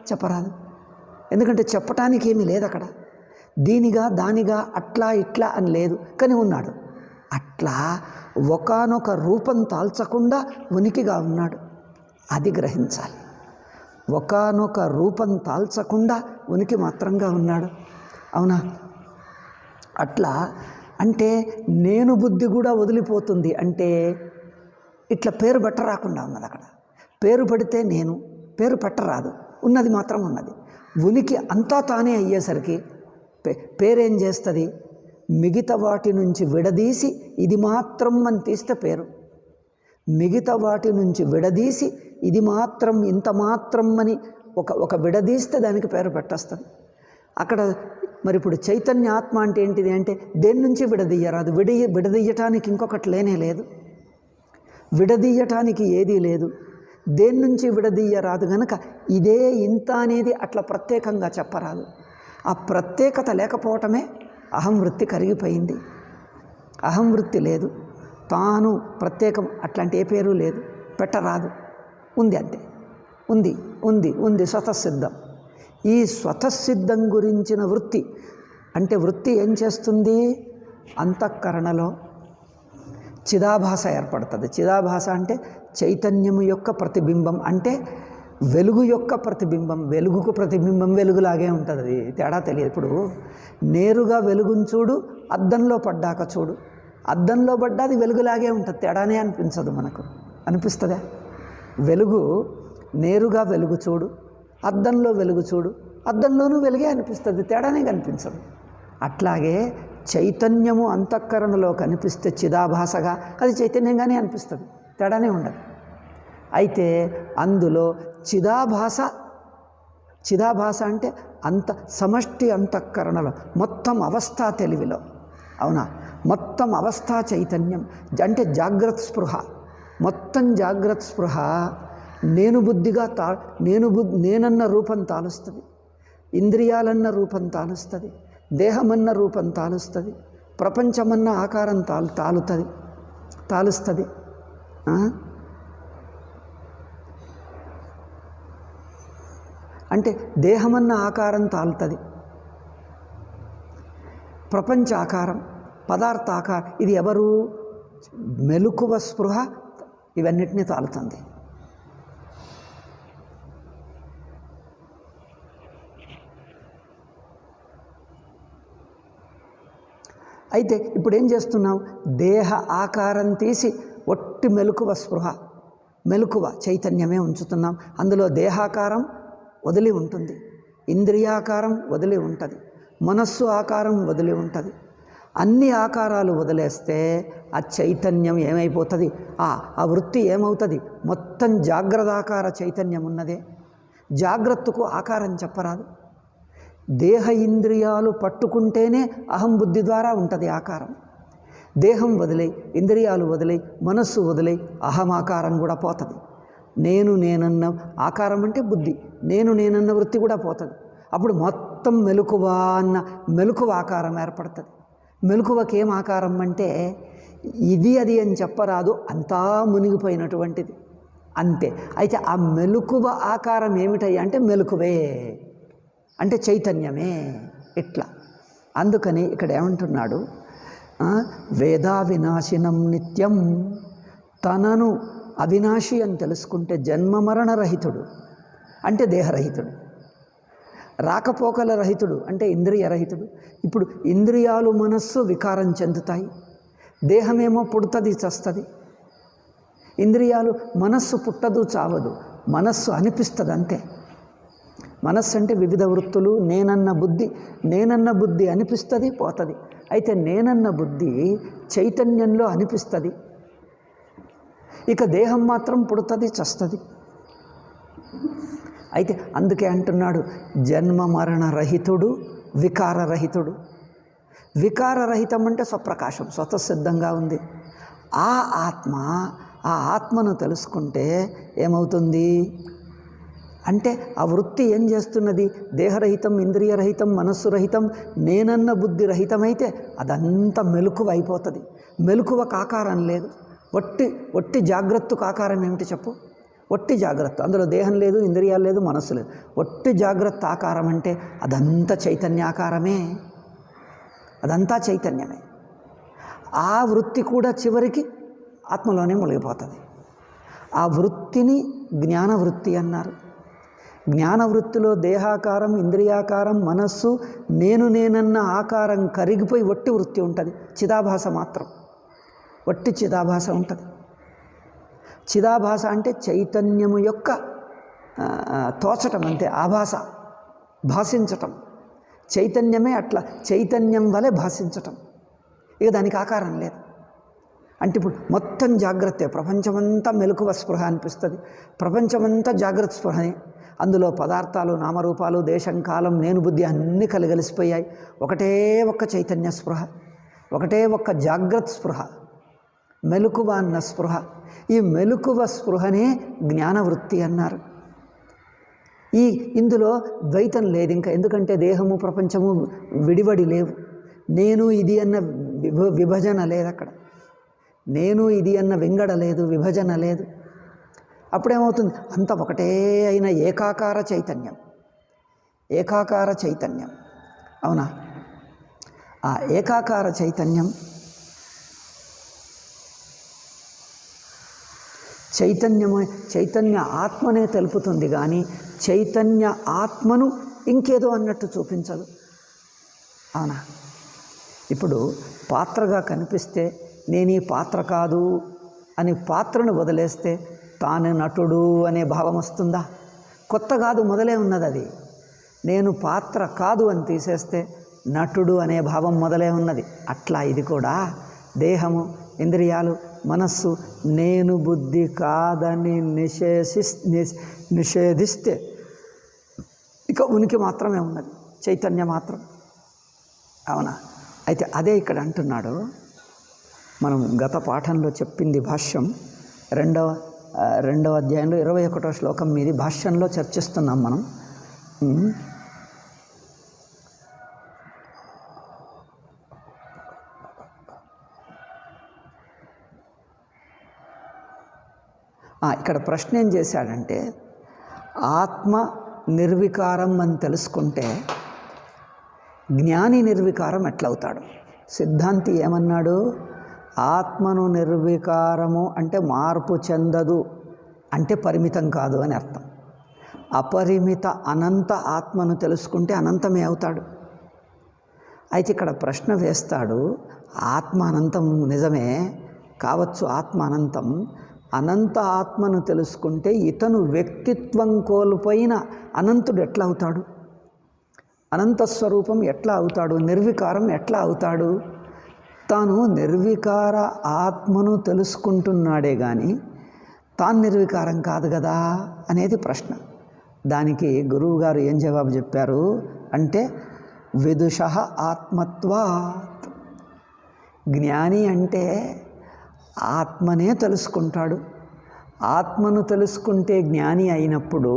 చెప్పరాదు. ఎందుకంటే చెప్పటానికి ఏమీ లేదు అక్కడ. దీనిగా దానిగా అట్లా ఇట్లా అని లేదు, కానీ ఉన్నాడు. అట్లా ఒకానొక రూపం తాల్చకుండా ఉనికిగా ఉన్నాడు, అది గ్రహించాలి. ఒకానొక రూపం తాల్చకుండా ఉనికి మాత్రంగా ఉన్నాడు, అవునా? అట్లా అంటే నేను బుద్ధి కూడా వదిలిపోతుంది. అంటే ఇట్లా పేరు పెట్టరాకుండా ఉన్నది అక్కడ. పేరు పెడితే నేను, పేరు పెట్టరాదు, ఉన్నది మాత్రం ఉన్నది. ఉనికి అంతా తానే అయ్యేసరికి పేరేం చేస్తుంది? మిగతా వాటి నుంచి విడదీసి ఇది మాత్రం అని తీస్తే పేరు. మిగతా వాటి నుంచి విడదీసి ఇది మాత్రం, ఇంత మాత్రం అని ఒక విడదీస్తే దానికి పేరు పెట్టేస్తుంది అక్కడ. మరి ఇప్పుడు చైతన్య ఆత్మ అంటే ఏంటిది అంటే దేని నుంచి విడదీయరాదు. విడదీయటానికి ఇంకొకటి లేనే లేదు, విడదీయటానికి ఏదీ లేదు. దేని నుంచి విడదీయరాదు గనక ఇదే ఇంత అనేది అట్లా ప్రత్యేకంగా చెప్పరాదు. ఆ ప్రత్యేకత లేకపోవటమే అహం వృత్తి కరిగిపోయింది. అహం వృత్తి లేదు, తాను ప్రత్యేకం అట్లాంటి ఏ పేరు లేదు, పెట్టరాదు, ఉంది అంతే. ఉంది ఉంది ఉంది స్వతసిద్ధం. ఈ స్వతసిద్ధం గురించిన వృత్తి అంటే వృత్తి ఏం చేస్తుంది? అంతఃకరణలో చిదాభాస ఏర్పడుతుంది. చిదాభాస అంటే చైతన్యము యొక్క ప్రతిబింబం, అంటే వెలుగు యొక్క ప్రతిబింబం. వెలుగుకు ప్రతిబింబం వెలుగులాగే ఉంటుంది, అది తేడా తెలియదు. ఇప్పుడు నేరుగా వెలుగును చూడు, అద్దంలో పడ్డాక చూడు, అద్దంలో పడ్డా అది వెలుగులాగే ఉంటుంది, తేడానే అనిపించదు మనకు. అనిపిస్తుందా? వెలుగు నేరుగా వెలుగు చూడు, అద్దంలో వెలుగు చూడు, అద్దంలోనూ వెలుగే అనిపిస్తుంది, తేడానే కనిపించదు. అట్లాగే చైతన్యము అంతఃకరణలో కనిపిస్తే చిదాభాసగా అది చైతన్యంగానే అనిపిస్తుంది, తేడానే ఉండదు. అయితే అందులో చిదాభాస అంటే అంత సమష్టి అంతఃకరణలో మొత్తం అవస్థా తెలివిలో, అవునా, మొత్తం అవస్థా చైతన్యం అంటే జాగ్రత్త స్పృహ, మొత్తం జాగ్రత్త స్పృహ నేను బుద్ధిగా నేనన్న రూపం తాలుస్తుంది, ఇంద్రియాలన్న రూపం తాలుస్తుంది, దేహమన్న రూపం తాలుస్తుంది, ప్రపంచమన్న ఆకారం తాలుస్తుంది. అంటే దేహమన్న ఆకారం తాలుతుంది, ప్రపంచ ఆకారం, పదార్థ ఆకారం, ఇది ఎవరు? మెలకువ స్పృహ ఇవన్నిటినీ తాలుతుంది. అయితే ఇప్పుడు ఏం చేస్తున్నాం? దేహ ఆకారం తీసి ఒట్టి మెలకువ స్పృహ, మెలకువ చైతన్యమే ఉంచుతున్నాం. అందులో దేహాకారం వదిలి ఉంటుంది, ఇంద్రియాకారం వదిలి ఉంటుంది, మనస్సు ఆకారం వదిలి ఉంటుంది. అన్ని ఆకారాలు వదిలేస్తే ఆ చైతన్యం ఏమైపోతుంది? ఆ వృత్తి ఏమవుతుంది? మొత్తం జాగ్రత్తాకార చైతన్యం ఉన్నదే. జాగ్రత్తకు ఆకారం చెప్పరాదు. దేహ ఇంద్రియాలు పట్టుకుంటేనే అహం బుద్ధి ద్వారా ఉంటుంది ఆకారం. దేహం వదిలే, ఇంద్రియాలు వదిలే, మనస్సు వదిలే, అహమాకారం కూడా పోతుంది. నేనన్న ఆకారం అంటే బుద్ధి, నేనన్న వృత్తి కూడా పోతుంది. అప్పుడు మొత్తం మెలకువ అన్న మెలకువ ఆకారం ఏర్పడుతుంది. మెలకువకి ఏం ఆకారం అంటే ఇది అది అని చెప్పరాదు, అంతా మునిగిపోయినటువంటిది అంతే. అయితే ఆ మెలకువ ఆకారం ఏమిటయ్యా అంటే మెలకువే, అంటే చైతన్యమే. ఇట్లా అందుకని ఇక్కడ ఏమంటున్నాడు? వేదా వినాశినం నిత్యం, తనను అవినాశి అని తెలుసుకుంటే జన్మమరణ రహితుడు అంటే దేహరహితుడు, రాకపోకల రహితుడు అంటే ఇంద్రియ రహితుడు. ఇప్పుడు ఇంద్రియాలు మనస్సు వికారం చెందుతాయి, దేహమేమో పుడుతుంది చస్తుంది. ఇంద్రియాలు, మనస్సు పుట్టదు చావదు, మనస్సు అనిపిస్తుంది అంతే. మనస్సు అంటే వివిధ వృత్తులు, నేనన్న బుద్ధి అనిపిస్తుంది, పోతుంది. అయితే నేనన్న బుద్ధి చైతన్యంలో అనిపిస్తుంది, ఇక దేహం మాత్రం పుడుతుంది చస్తుంది. అయితే అందుకే అంటున్నాడు జన్మ మరణ రహితుడు, వికారరహితుడు. వికారరహితం అంటే స్వప్రకాశం, స్వతసిద్ధంగా ఉంది. ఆ ఆత్మను తెలుసుకుంటే ఏమవుతుంది అంటే ఆ వృత్తి ఏం చేస్తున్నది? దేహరహితం, ఇంద్రియరహితం, మనస్సు రహితం, నేనన్న బుద్ధి రహితమైతే అదంతా మెలకువ అయిపోతుంది. మెలకువకు ఆకారం లేదు. ఒట్టి జాగ్రత్తకు ఆకారం ఏమిటి చెప్పు? ఒట్టి జాగ్రత్త, అందులో దేహం లేదు, ఇంద్రియాలు లేదు, మనస్సు లేదు. ఒట్టి జాగ్రత్త ఆకారం అంటే అదంతా చైతన్యాకారమే, అదంతా చైతన్యమే. ఆ వృత్తి కూడా చివరికి ఆత్మలోనే మునిగిపోతుంది. ఆ వృత్తిని జ్ఞానవృత్తి అన్నారు. జ్ఞానవృత్తిలో దేహాకారం, ఇంద్రియాకారం, మనస్సు, నేనన్న ఆకారం కరిగిపోయి ఒట్టి వృత్తి ఉంటుంది. చిదాభాస మాత్రం ఒట్టి చిదాభాస ఉంటుంది. చిదాభాస అంటే చైతన్యము యొక్క తోచటం అంతే, ఆభాస, భాషించటం. చైతన్యమే అట్లా చైతన్యం వలె భాషించటం, ఇక దానికి ఆకారం లేదు. అంటే ఇప్పుడు మొత్తం జాగ్రత్తే, ప్రపంచమంతా మెలకువ స్పృహ అనిపిస్తుంది, ప్రపంచమంతా జాగ్రత్త స్పృహనే. అందులో పదార్థాలు, నామరూపాలు, దేశం, కాలం, నేను బుద్ధి అన్నీ కలిసిపోయాయి. ఒకటే ఒక్క చైతన్య స్పృహ, ఒకటే ఒక్క జాగ్రత్త స్పృహ, మెలకువ అన్న స్పృహ. ఈ మెలకువ స్పృహనే జ్ఞానవృత్తి అన్నారు. ఇందులో ద్వైతం లేదు ఇంకా, ఎందుకంటే దేహము ప్రపంచము విడివడి లేవు. నేను ఇది అన్న విభజన లేదు అక్కడ, నేను ఇది అన్న వింగడ లేదు, విభజన లేదు. అప్పుడేమవుతుంది? అంత ఒకటే అయిన ఏకాకార చైతన్యం. ఏకాకార చైతన్యం, అవునా? ఆ ఏకాకార చైతన్య ఆత్మనే తెలుపుతుంది కానీ చైతన్య ఆత్మను ఇంకేదో అన్నట్టు చూపించదు, అవునా? ఇప్పుడు పాత్రగా కనిపిస్తే నేను ఈ పాత్ర కాదు అని పాత్రను వదిలేస్తే తాను నటుడు అనే భావం వస్తుందా? కొత్త కాదు, మొదలే ఉన్నది అది. నేను పాత్ర కాదు అని తీసేస్తే నటుడు అనే భావం మొదలే ఉన్నది. అట్లా ఇది కూడా దేహము, ఇంద్రియాలు, మనస్సు నేను బుద్ధి కాదని నిషేధిస్తే ఇక ఉనికి మాత్రమే ఉన్నది, చైతన్యం మాత్రం, అవునా? అయితే అదే ఇక్కడ అంటున్నాడు. మనం గత పాఠంలో చెప్పింది భాష్యం రెండవ అధ్యాయంలో 21వ శ్లోకం మీది భాష్యంలో చర్చిస్తున్నాం మనం. ఇక్కడ ప్రశ్న ఏం చేశాడంటే, ఆత్మ నిర్వికారం అని తెలుసుకుంటే జ్ఞాని నిర్వికారం ఎట్లవుతాడు? సిద్ధాంతి ఏమన్నాడు? ఆత్మను నిర్వికారము అంటే మార్పు చెందదు, అంటే పరిమితం కాదు అని అర్థం. అపరిమిత అనంత ఆత్మను తెలుసుకుంటే అనంతమే అవుతాడు. అయితే ఇక్కడ ప్రశ్న వేస్తాడు, ఆత్మ అనంతం నిజమే కావచ్చు, ఆత్మ అనంతం. అనంత ఆత్మను తెలుసుకుంటే ఇతను వ్యక్తిత్వం కోల్పోయిన అనంతుడు ఎట్లా అవుతాడు? అనంత స్వరూపం ఎట్లా అవుతాడు? నిర్వికారం ఎట్లా అవుతాడు? తాను నిర్వికార ఆత్మను తెలుసుకుంటున్నాడే కానీ తాను నిర్వికారం కాదు కదా అనేది ప్రశ్న. దానికి గురువుగారు ఏం జవాబు చెప్పారు అంటే, విదుషః ఆత్మత్వాత్. జ్ఞాని అంటే ఆత్మనే తెలుసుకుంటాడు. ఆత్మను తెలుసుకుంటే జ్ఞాని అయినప్పుడు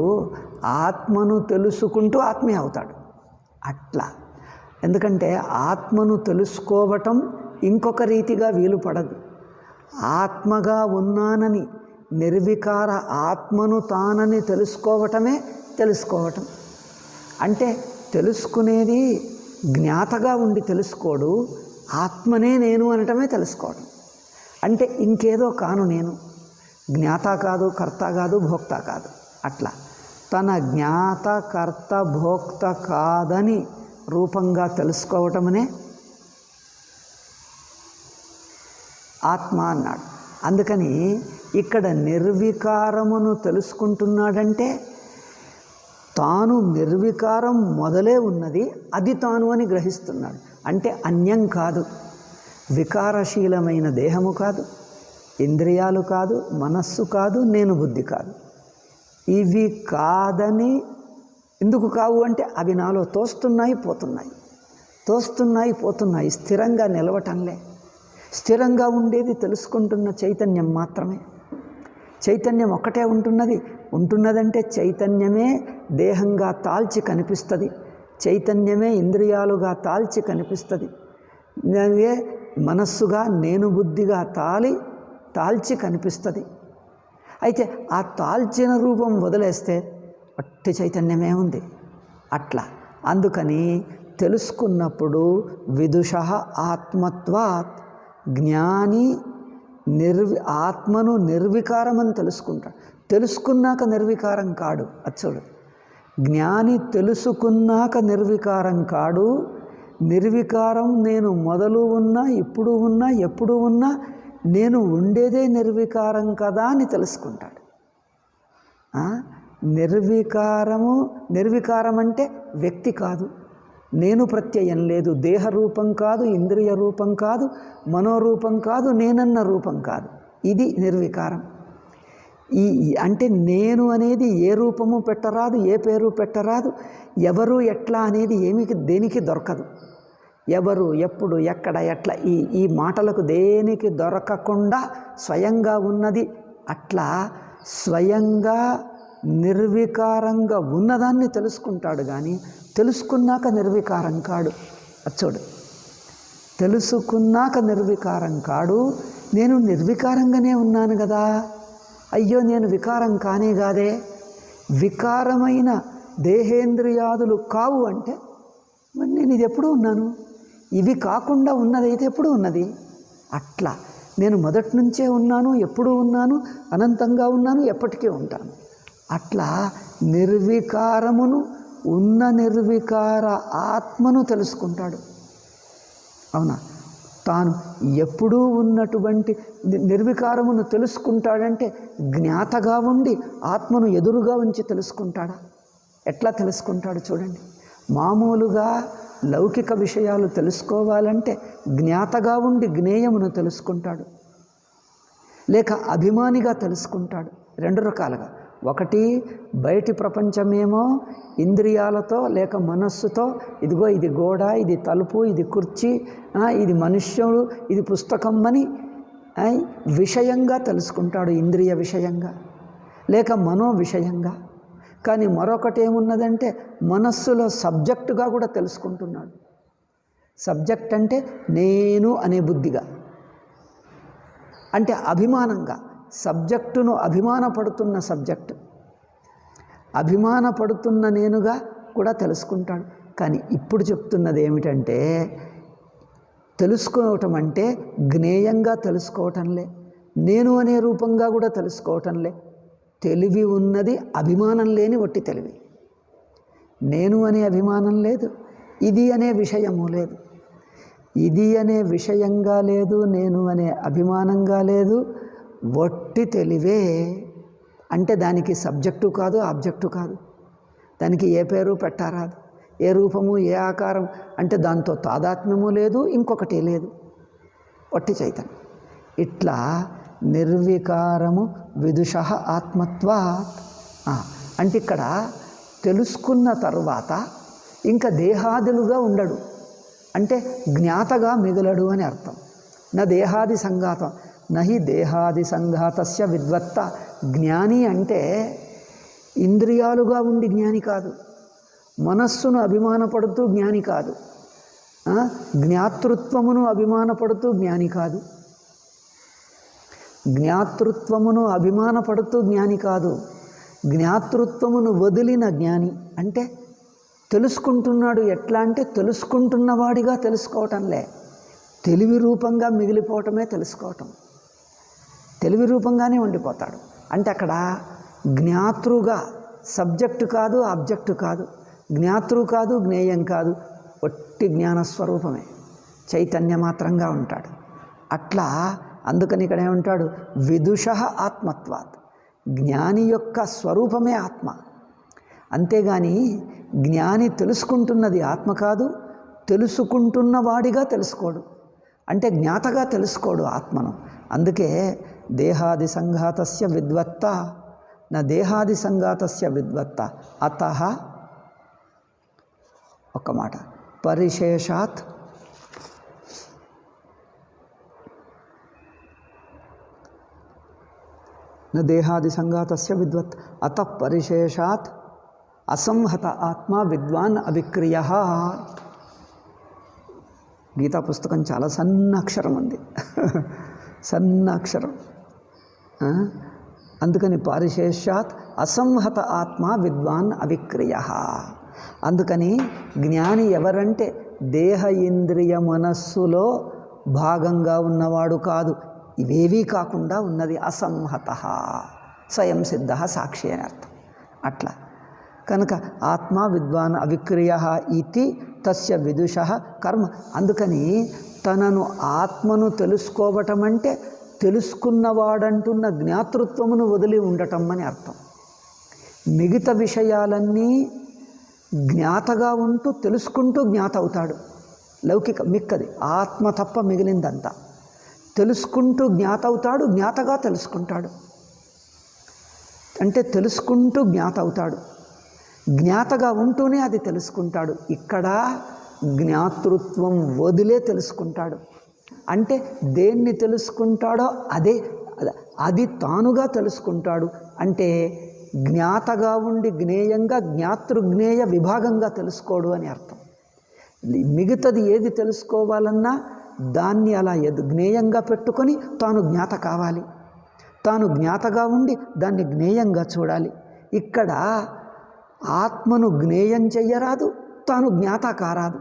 ఆత్మను తెలుసుకుంటూ ఆత్మే అవుతాడు. అట్లా, ఎందుకంటే ఆత్మను తెలుసుకోవటం ఇంకొక రీతిగా వీలు పడదు. ఆత్మగా ఉన్నానని నిర్వికార ఆత్మను తానని తెలుసుకోవటమే తెలుసుకోవటం. అంటే తెలుసుకునేది జ్ఞాతగా ఉండి తెలుసుకోడు, ఆత్మనే నేను అనటమే తెలుసుకోవడం. అంటే ఇంకేదో కాను నేను, జ్ఞాత కాదు, కర్త కాదు, భోక్త కాదు. అట్లా తన జ్ఞాత కర్త భోక్త కాదని రూపంగా తెలుసుకోవటమనే ఆత్మ అన్నాడు. అందుకని ఇక్కడ నిర్వికారమును తెలుసుకుంటున్నాడంటే తాను నిర్వికారం మొదలే ఉన్నది, అది తాను అని గ్రహిస్తున్నాడు. అంటే అన్యం కాదు, వికారశీలమైన దేహము కాదు, ఇంద్రియాలు కాదు, మనస్సు కాదు, నేను బుద్ధి కాదు. ఇవి కాదని ఎందుకు కావు అంటే అవి నాలో తోస్తున్నాయి పోతున్నాయి, స్థిరంగా నిలవటంలే. స్థిరంగా ఉండేది తెలుసుకుంటున్న చైతన్యం మాత్రమే. చైతన్యం ఒక్కటే ఉంటున్నదంటే చైతన్యమే దేహంగా తాల్చి కనిపిస్తుంది, చైతన్యమే ఇంద్రియాలుగా తాల్చి కనిపిస్తుంది, అదే మనస్సుగా నేను బుద్ధిగా తాల్చి కనిపిస్తుంది. అయితే ఆ తాల్చిన రూపం వదిలేస్తే అట్టి చైతన్యమే ఉంది. అట్లా అందుకని తెలుసుకున్నప్పుడు విదుషః ఆత్మత్వాత్, జ్ఞాని ఆత్మను నిర్వికారమని తెలుసుకుంటాడు. తెలుసుకున్నాక నిర్వికారం కాడు. అచ్చుడు, జ్ఞాని తెలుసుకున్నాక నిర్వికారం కాడు. నిర్వికారం నేను మొదలు ఉన్నా, ఇప్పుడు ఉన్నా, ఎప్పుడు ఉన్నా నేను ఉండేదే నిర్వికారం కదా అని తెలుసుకుంటాడు. నిర్వికారం అంటే వ్యక్తి కాదు, నేను ప్రత్యయం లేదు, దేహ రూపం కాదు, ఇంద్రియ రూపం కాదు, మనోరూపం కాదు, నేనన్న రూపం కాదు. ఇది నిర్వికారం. అంటే నేను అనేది ఏ రూపము పెట్టరాదు, ఏ పేరు పెట్టరాదు, ఎవరు ఎట్లా అనేది దేనికి దొరకదు. ఎవరు ఎప్పుడు ఎక్కడ ఎట్లా ఈ మాటలకు దేనికి దొరకకుండా స్వయంగా ఉన్నది. అట్లా స్వయంగా నిర్వికారంగా ఉన్నదాన్ని తెలుసుకుంటాడు కానీ తెలుసుకున్నాక నిర్వికారం కాడు. అచ్చోడు, తెలుసుకున్నాక నిర్వికారం కాడు. నేను నిర్వికారంగానే ఉన్నాను కదా అయ్యో నేను వికారం కానే కాదే, వికారమైన దేహేంద్రియాదులు కావు అంటే మరి నేను ఇది ఎప్పుడూ ఉన్నాను, ఇవి కాకుండా ఉన్నదైతే ఎప్పుడూ ఉన్నది. అట్లా నేను మొదటి నుంచే ఉన్నాను, ఎప్పుడూ ఉన్నాను, అనంతంగా ఉన్నాను, ఎప్పటికీ ఉంటాను. అట్లా నిర్వికారమును, ఉన్న నిర్వికార ఆత్మను తెలుసుకుంటాడు. అవునా? తాను ఎప్పుడూ ఉన్నటువంటి నిర్వికారమును తెలుసుకుంటాడంటే జ్ఞాతగా ఉండి ఆత్మను ఎదురుగా ఉంచి తెలుసుకుంటాడా? ఎట్లా తెలుసుకుంటాడు చూడండి. మామూలుగా లౌకిక విషయాలు తెలుసుకోవాలంటే జ్ఞాతగా ఉండి జ్ఞేయమును తెలుసుకుంటాడు, లేక అభిమానిగా తెలుసుకుంటాడు. రెండు రకాలుగా. ఒకటి, బయటి ప్రపంచమేమో ఇంద్రియాలతో లేక మనస్సుతో ఇదిగో ఇది గోడ, ఇది తలుపు, ఇది కుర్చీ, ఇది మనుష్యుడు, ఇది పుస్తకం అని విషయంగా తెలుసుకుంటాడు, ఇంద్రియ విషయంగా లేక మనో విషయంగా. కానీ మరొకటి ఏమున్నదంటే మనస్సులో సబ్జెక్టుగా కూడా తెలుసుకుంటున్నాడు. సబ్జెక్ట్ అంటే నేను అనే బుద్ధిగా, అంటే అభిమానంగా, సబ్జెక్టును అభిమానపడుతున్న సబ్జెక్టు, అభిమానపడుతున్న నేనుగా కూడా తెలుసుకుంటాడు. కానీ ఇప్పుడు చెప్తున్నది ఏమిటంటే తెలుసుకోవటం అంటే జ్ఞేయంగా తెలుసుకోవటంలే, నేను అనే రూపంగా కూడా తెలుసుకోవటంలే. తెలివి ఉన్నది అభిమానం లేని వట్టి తెలివి. నేను అనే అభిమానం లేదు, ఇది అనే విషయము లేదు. ఇది అనే విషయంగా లేదు, నేను అనే అభిమానంగా లేదు, వట్టి తెలివే. అంటే దానికి సబ్జెక్టు కాదు, ఆబ్జెక్టు కాదు, దానికి ఏ పేరు పెట్టరాదు, ఏ రూపము, ఏ ఆకారం, అంటే దాంతో తాదాత్మ్యము లేదు, ఇంకొకటి లేదు, వట్టి చైతన్యం. ఇట్లా నిర్వికారము విదుషః ఆత్మత్వాత్. అంటే ఇక్కడ తెలుసుకున్న తర్వాత ఇంకా దేహాదులుగా ఉండడు, అంటే జ్ఞాతగా మిగలడు అని అర్థం. నా దేహాది సంఘాతం నహి దేహాది సంఘాతస్య విద్వత్త. జ్ఞాని అంటే ఇంద్రియాలుగా ఉండి జ్ఞాని కాదు, మనస్సును అభిమానపడుతూ జ్ఞాని కాదు, జ్ఞాతృత్వమును అభిమానపడుతూ జ్ఞాని కాదు, జ్ఞాతృత్వమును అభిమానపడుతూ జ్ఞాని కాదు, జ్ఞాతృత్వమును వదిలిన జ్ఞాని. అంటే తెలుసుకుంటున్నాడు. ఎట్లా అంటే తెలుసుకుంటున్నవాడిగా తెలుసుకోవటంలే, తెలివి రూపంగా మిగిలిపోవటమే తెలుసుకోవటం. తెలివి రూపంగానే ఉండిపోతాడు. అంటే అక్కడ జ్ఞాతృగా, సబ్జెక్టు కాదు, ఆబ్జెక్టు కాదు, జ్ఞాతృ కాదు, జ్ఞేయం కాదు, ఒట్టి జ్ఞానస్వరూపమే, చైతన్య మాత్రంగా ఉంటాడు. అట్లా అందుకని ఇక్కడ ఏమంటాడు, విదుషః ఆత్మత్వాత్. జ్ఞాని యొక్క స్వరూపమే ఆత్మ. అంతేగాని జ్ఞాని తెలుసుకుంటున్నది ఆత్మ కాదు, తెలుసుకుంటున్నవాడిగా తెలుసుకోడు, అంటే జ్ఞాతగా తెలుసుకోడు ఆత్మను. అందుకే దేహాది సంఘాతస్య విద్వత్త, నా దేహాది సంఘాతస్య విద్వత్త అతః. ఒక్క మాట, పరిశేషాత్ न देहादि संघातस्य विद्वत् अतः परिशेषात् असंहत आत्मा विद्वान अविक्रियः. గీతా పుస్తకం చాలా సన్న అక్షరం ఉంది, సన్న అక్షరం. అందుకని పరిశేషాత్ అసంహత ఆత్మ విద్వాన్ అవిక్రియః. అందుకని జ్ఞాని ఎవరంటే దేహ ఇంద్రియ మనస్సులో భాగంగా ఉన్నవాడు కాదు, ఇవేవీ కాకుండా ఉన్నది అసంహత, స్వయం సిద్ధ సాక్షి అని అర్థం. అట్లా కనుక ఆత్మ విద్వాన్ అవిక్రియ ఇది తస్య విదుషః కర్మ. అందుకని తనను ఆత్మను తెలుసుకోవటం అంటే తెలుసుకున్నవాడంటున్న జ్ఞాతృత్వమును వదిలి ఉండటం అని అర్థం. మిగతా విషయాలన్నీ జ్ఞాతగా ఉంటూ తెలుసుకుంటూ జ్ఞాత అవుతాడు. లౌకిక మిక్కది ఆత్మ తప్ప మిగిలిందంతా తెలుసుకుంటూ జ్ఞాత అవుతాడు, జ్ఞాతగా తెలుసుకుంటాడు. అంటే తెలుసుకుంటూ జ్ఞాత అవుతాడు, జ్ఞాతగా ఉంటూనే అది తెలుసుకుంటాడు. ఇక్కడ జ్ఞాతృత్వం వదిలే తెలుసుకుంటాడు. అంటే దేన్ని తెలుసుకుంటాడో అది తానుగా తెలుసుకుంటాడు. అంటే జ్ఞాతగా ఉండి జ్ఞేయంగా జ్ఞాతృజ్ఞేయ విభాగంగా తెలుసుకోడు అని అర్థం. మిగతాది ఏది తెలుసుకోవాలన్నా దాన్ని అలా జ్ఞేయంగా పెట్టుకొని తాను జ్ఞాత కావాలి. తాను జ్ఞాతగా ఉండి దాన్ని జ్ఞేయంగా చూడాలి. ఇక్కడ ఆత్మను జ్ఞేయం చెయ్యరాదు, తాను జ్ఞాత కారాదు.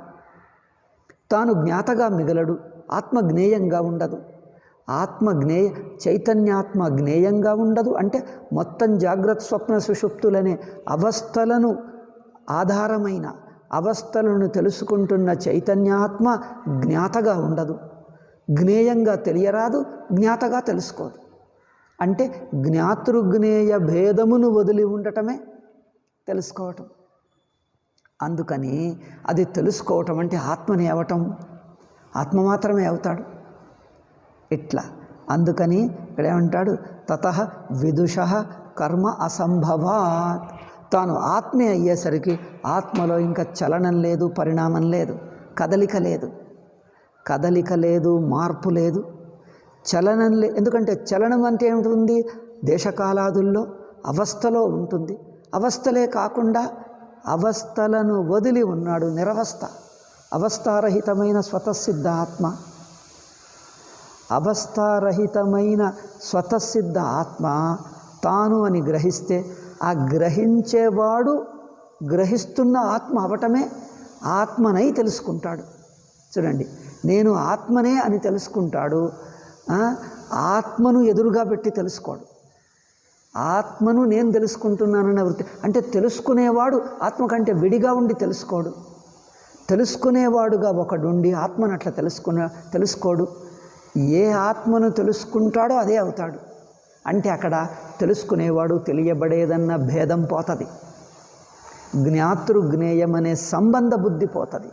తాను జ్ఞాతగా మిగలడు, ఆత్మ జ్ఞేయంగా ఉండదు. చైతన్యాత్మ జ్ఞేయంగా ఉండదు. అంటే మొత్తం జాగ్రత్త స్వప్న సుషుప్తులనే అవస్థలను ఆధారమైన అవస్థలను తెలుసుకుంటున్న చైతన్యాత్మ జ్ఞాతగా ఉండదు, జ్ఞేయంగా తెలియరాదు, జ్ఞాతగా తెలుసుకోదు. అంటే జ్ఞాతృజ్ఞేయ భేదమును వదిలి ఉండటమే తెలుసుకోవటం. అందుకని అది తెలుసుకోవటం అంటే ఆత్మని అవటం, ఆత్మ మాత్రమే అవుతాడు ఇట్లా. అందుకని ఇక్కడ ఏమంటాడు, తతః విదుషః కర్మ అసంభవాత్. తాను ఆత్మే అయ్యేసరికి ఆత్మలో ఇంకా చలనం లేదు, పరిణామం లేదు, కదలిక లేదు, మార్పు లేదు, చలనం లేదు. ఎందుకంటే చలనం అంటే ఏమిటి? దేశకాలాదుల్లో అవస్థలో ఉంటుంది. అవస్థలే కాకుండా అవస్థలను వదిలి ఉన్నాడు, నిరవస్థ, అవస్థారహితమైన స్వతసిద్ధ ఆత్మ. అవస్థారహితమైన స్వతసిద్ధ ఆత్మ తాను అని గ్రహిస్తే ఆ గ్రహించేవాడు గ్రహిస్తున్న ఆత్మ అవటమే ఆత్మనై తెలుసుకుంటాడు. చూడండి, నేను ఆత్మనే అని తెలుసుకుంటాడు, ఆత్మను ఎదురుగా పెట్టి తెలుసుకోడు. ఆత్మను నేను తెలుసుకుంటున్నానన్న వృత్తి అంటే తెలుసుకునేవాడు ఆత్మ కంటే విడిగా ఉండి తెలుసుకోడు. తెలుసుకునేవాడుగా ఒకడుండి ఆత్మను అట్లా తెలుసుకోడు. ఏ ఆత్మను తెలుసుకుంటాడో అదే అవుతాడు. అంటే అక్కడ తెలుసుకునేవాడు తెలియబడేదన్న భేదం పోతుంది, జ్ఞాతృజ్ఞేయం అనే సంబంధ బుద్ధి పోతుంది.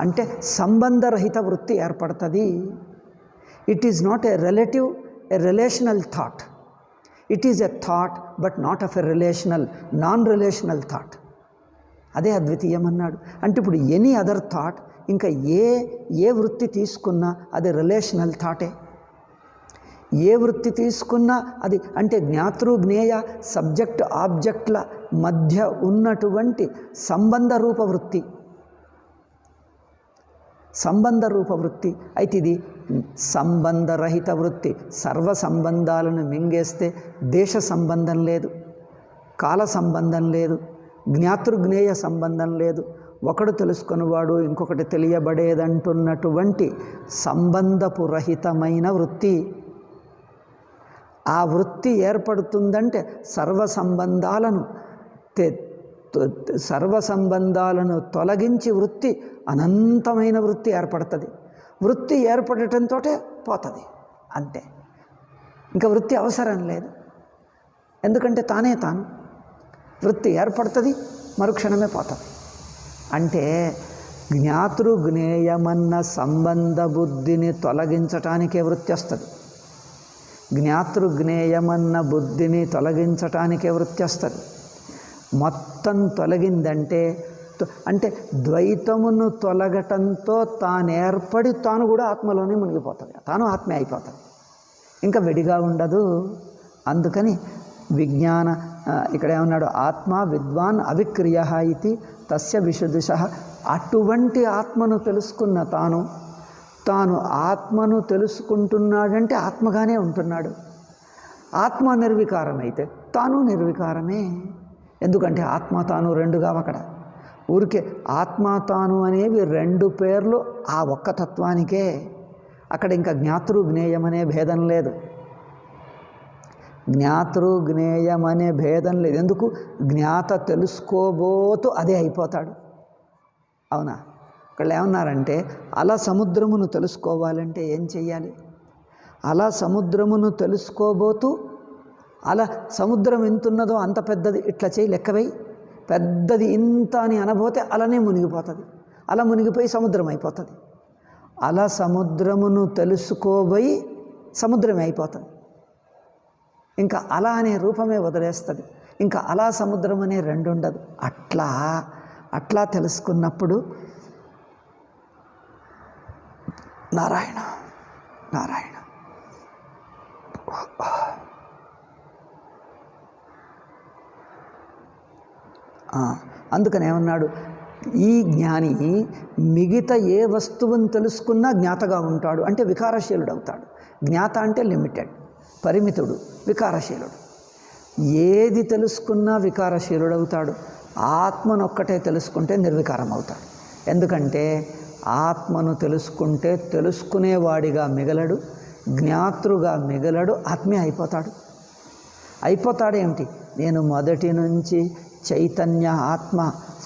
అంటే సంబంధరహిత వృత్తి ఏర్పడుతుంది. It is not a relational thought. It is a thought but not of a non relational thought. అదే అద్వితీయం అన్నాడు. అంటే ఇప్పుడు ఎనీ అదర్ థాట్, ఇంకా ఏ వృత్తి తీసుకున్నా అది రిలేషనల్ థాటే. ఏ వృత్తి తీసుకున్నా అది అంటే జ్ఞాతృజ్ఞేయ సబ్జెక్ట్ ఆబ్జెక్ట్ల మధ్య ఉన్నటువంటి సంబంధ రూప వృత్తి. అయితే ఇది సంబంధరహిత వృత్తి. సర్వ సంబంధాలను మింగేస్తే దేశ సంబంధం లేదు, కాల సంబంధం లేదు, జ్ఞాతృజ్ఞేయ సంబంధం లేదు. ఒకడు తెలుసుకునేవాడు ఇంకొకటి తెలియబడేదంటున్నటువంటి సంబంధపు రహితమైన వృత్తి. ఆ వృత్తి ఏర్పడుతుందంటే సర్వ సంబంధాలను తొలగించి వృత్తి, అనంతమైన వృత్తి ఏర్పడుతుంది. వృత్తి ఏర్పడటంతో పోతుంది అంతే, ఇంకా వృత్తి అవసరం లేదు. ఎందుకంటే తాను వృత్తి ఏర్పడుతుంది, మరుక్షణమే పోతుంది. అంటే జ్ఞాతృజ్ఞేయమన్న సంబంధ బుద్ధిని తొలగించటానికే వృత్తి వస్తుంది. జ్ఞాతృజ్ఞేయమన్న బుద్ధిని తొలగించటానికే వృత్తి వస్తుంది. మొత్తం తొలగిందంటే అంటే ద్వైతమును తొలగటంతో తాను ఏర్పడి తాను కూడా ఆత్మలోనే మునిగిపోతుంది, తాను ఆత్మే అయిపోతుంది, ఇంకా విడిగా ఉండదు. అందుకని విజ్ఞాన ఇక్కడ ఏమన్నాడు, ఆత్మ విద్వాన్ అవిక్రియ ఇది తస్య విశుద్ధుష. అటువంటి ఆత్మను తెలుసుకున్న తాను ఆత్మను తెలుసుకుంటున్నాడంటే ఆత్మగానే ఉంటున్నాడు. ఆత్మ నిర్వికారమైతే తాను నిర్వికారమే. ఎందుకంటే ఆత్మ తాను రెండుగా అక్కడ ఊరికే ఆత్మ తాను అనేవి రెండు పేర్లు ఆ ఒక్క తత్వానికే. అక్కడ ఇంకా జ్ఞాతృజ్ఞేయం అనే భేదం లేదు, జ్ఞాతృజ్ఞేయం అనే భేదం లేదు. ఎందుకు? జ్ఞాత తెలుసుకోబోతూ అదే అయిపోతాడు. అవునా? ఇక్కడ ఏమన్నారంటే అలా సముద్రమును తెలుసుకోవాలంటే ఏం చెయ్యాలి? అలా సముద్రమును తెలుసుకోబోతూ అలా సముద్రం ఎంతున్నదో అంత పెద్దది ఇట్లా చేయి లెక్కవై పెద్దది ఇంత అని అనబోతే అలానే మునిగిపోతుంది, అలా మునిగిపోయి సముద్రం అయిపోతుంది. అలా సముద్రమును తెలుసుకోబోయి సముద్రమే అయిపోతుంది, ఇంకా అలా అనే రూపమే వదిలేస్తుంది, ఇంకా అలా సముద్రం అనే రెండు ఉండదు. అట్లా తెలుసుకున్నప్పుడు నారాయణ నారాయణ. అందుకని ఏమన్నాడు, ఈ జ్ఞాని మిగతా ఏ వస్తువుని తెలుసుకున్నా జ్ఞాతగా ఉంటాడు, అంటే వికారశీలుడు అవుతాడు. జ్ఞాత అంటే లిమిటెడ్, పరిమితుడు, వికారశీలుడు. ఏది తెలుసుకున్నా వికారశీలుడవుతాడు. ఆత్మనొక్కటే తెలుసుకుంటే నిర్వికారం అవుతాడు. ఎందుకంటే ఆత్మను తెలుసుకుంటే తెలుసుకునేవాడిగా మిగలడు, జ్ఞాతృగా మిగలడు, ఆత్మే అయిపోతాడు. అయిపోతాడేమిటి? నేను మొదటి నుంచి చైతన్య ఆత్మ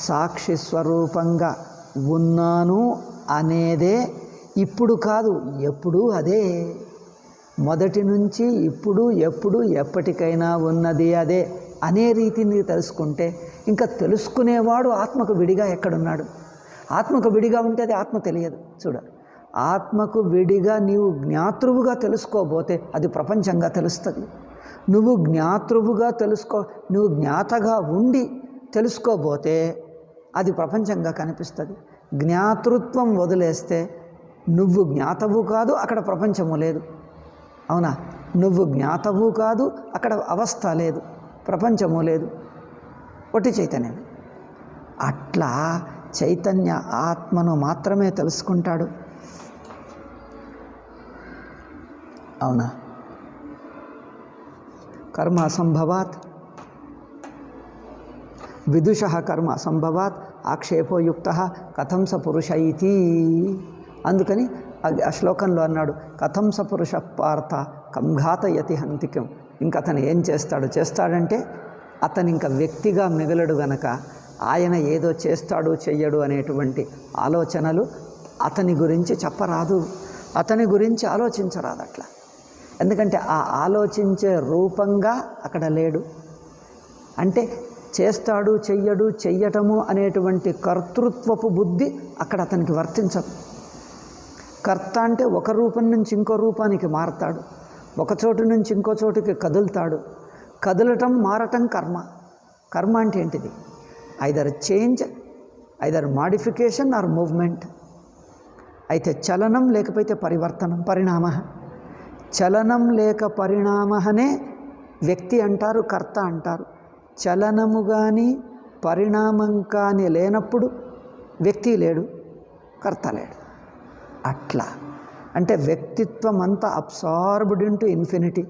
సాక్షి స్వరూపంగా ఉన్నాను అనేదే ఇప్పుడు కాదు, ఎప్పుడూ అదే. మొదటి నుంచి ఇప్పుడు ఎప్పుడు ఎప్పటికైనా ఉన్నది అదే అనే రీతిని తెలుసుకుంటే ఇంకా తెలుసుకునేవాడు ఆత్మకు విడిగా ఎక్కడున్నాడు? ఆత్మకు విడిగా ఉంటే అది ఆత్మ తెలియదు. చూడ, ఆత్మకు విడిగా నీవు జ్ఞాతృవుగా తెలుసుకోబోతే అది ప్రపంచంగా తెలుస్తుంది. నువ్వు జ్ఞాతృవుగా నువ్వు జ్ఞాతగా ఉండి తెలుసుకోబోతే అది ప్రపంచంగా కనిపిస్తుంది. జ్ఞాతృత్వం వదిలేస్తే నువ్వు జ్ఞాతవు కాదు, అక్కడ ప్రపంచము లేదు. అవునా? నువ్వు జ్ఞాతవు కాదు, అక్కడ అవస్థ లేదు, ప్రపంచము లేదు, ఒట్టి చైతన్యం. అట్లా చైతన్య ఆత్మను మాత్రమే తెలుసుకుంటాడు. అవునా? కర్మ అసంభవాత్ విదుషః కర్మ అసంభవాత్ ఆక్షేపోయుక్త కథం స పురుష ఇతి. అందుకని ఆ శ్లోకంలో అన్నాడు, కథం స పురుష పార్థ కం ఘాతయతి హంతికం. ఇంకతను ఏం చేస్తాడంటే అతను ఇంకా వ్యక్తిగా మిగలడు గనక ఆయన ఏదో చేస్తాడు చెయ్యడు అనేటువంటి ఆలోచనలు అతని గురించి చెప్పరాదు, అతని గురించి ఆలోచించరాదు అట్లా. ఎందుకంటే ఆ ఆలోచించే రూపంగా అక్కడ లేడు. అంటే చేస్తాడు చెయ్యడు, చెయ్యటము అనేటువంటి కర్తృత్వపు బుద్ధి అక్కడ అతనికి వర్తించదు. కర్త అంటే ఒక రూపం నుంచి ఇంకో రూపానికి మారతాడు, ఒక చోటు నుంచి ఇంకో చోటుకి కదులుతాడు. కదలటం మారటం కర్మ. కర్మ అంటే ఏంటిది? Either change, either modification or movement. అయితే చలనం లేకపోతే పరివర్తనం, పరిణామ. చలనం లేక పరిణామనే వ్యక్తి అంటారు, కర్త అంటారు. చలనము కానీ పరిణామం కానీ లేనప్పుడు వ్యక్తి లేడు, కర్త లేడు. అట్లా అంటే వ్యక్తిత్వం అంతా absorbed into infinity.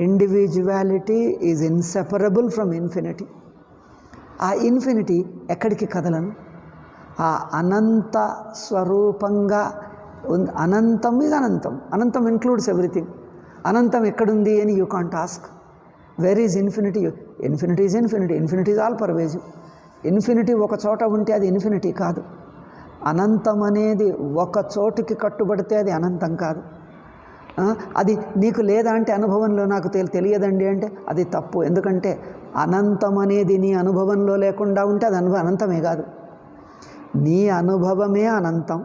Individuality is inseparable from infinity. ఆ ఇన్ఫినిటీ ఎక్కడికి కదలను? ఆ అనంత స్వరూపంగా అనంతం ఇది అనంతం. అనంతం ఇంక్లూడ్స్ ఎవ్రీథింగ్. అనంతం ఎక్కడుంది అని you can't ask. Where is infinity? Infinity is infinity. Infinity is all pervasive. Infinity ఒక చోట ఉంటే అది ఇన్ఫినిటీ కాదు. అనంతం అనేది ఒక చోటుకి కట్టుబడితే అది అనంతం కాదు. అది నీకు లేదా అంటే అనుభవంలో నాకు తెలియదండి అంటే అది తప్పు. ఎందుకంటే అనంతం అనేది నీ అనుభవంలో లేకుండా ఉంటే అది అనంతమే కాదు. నీ అనుభవమే అనంతం.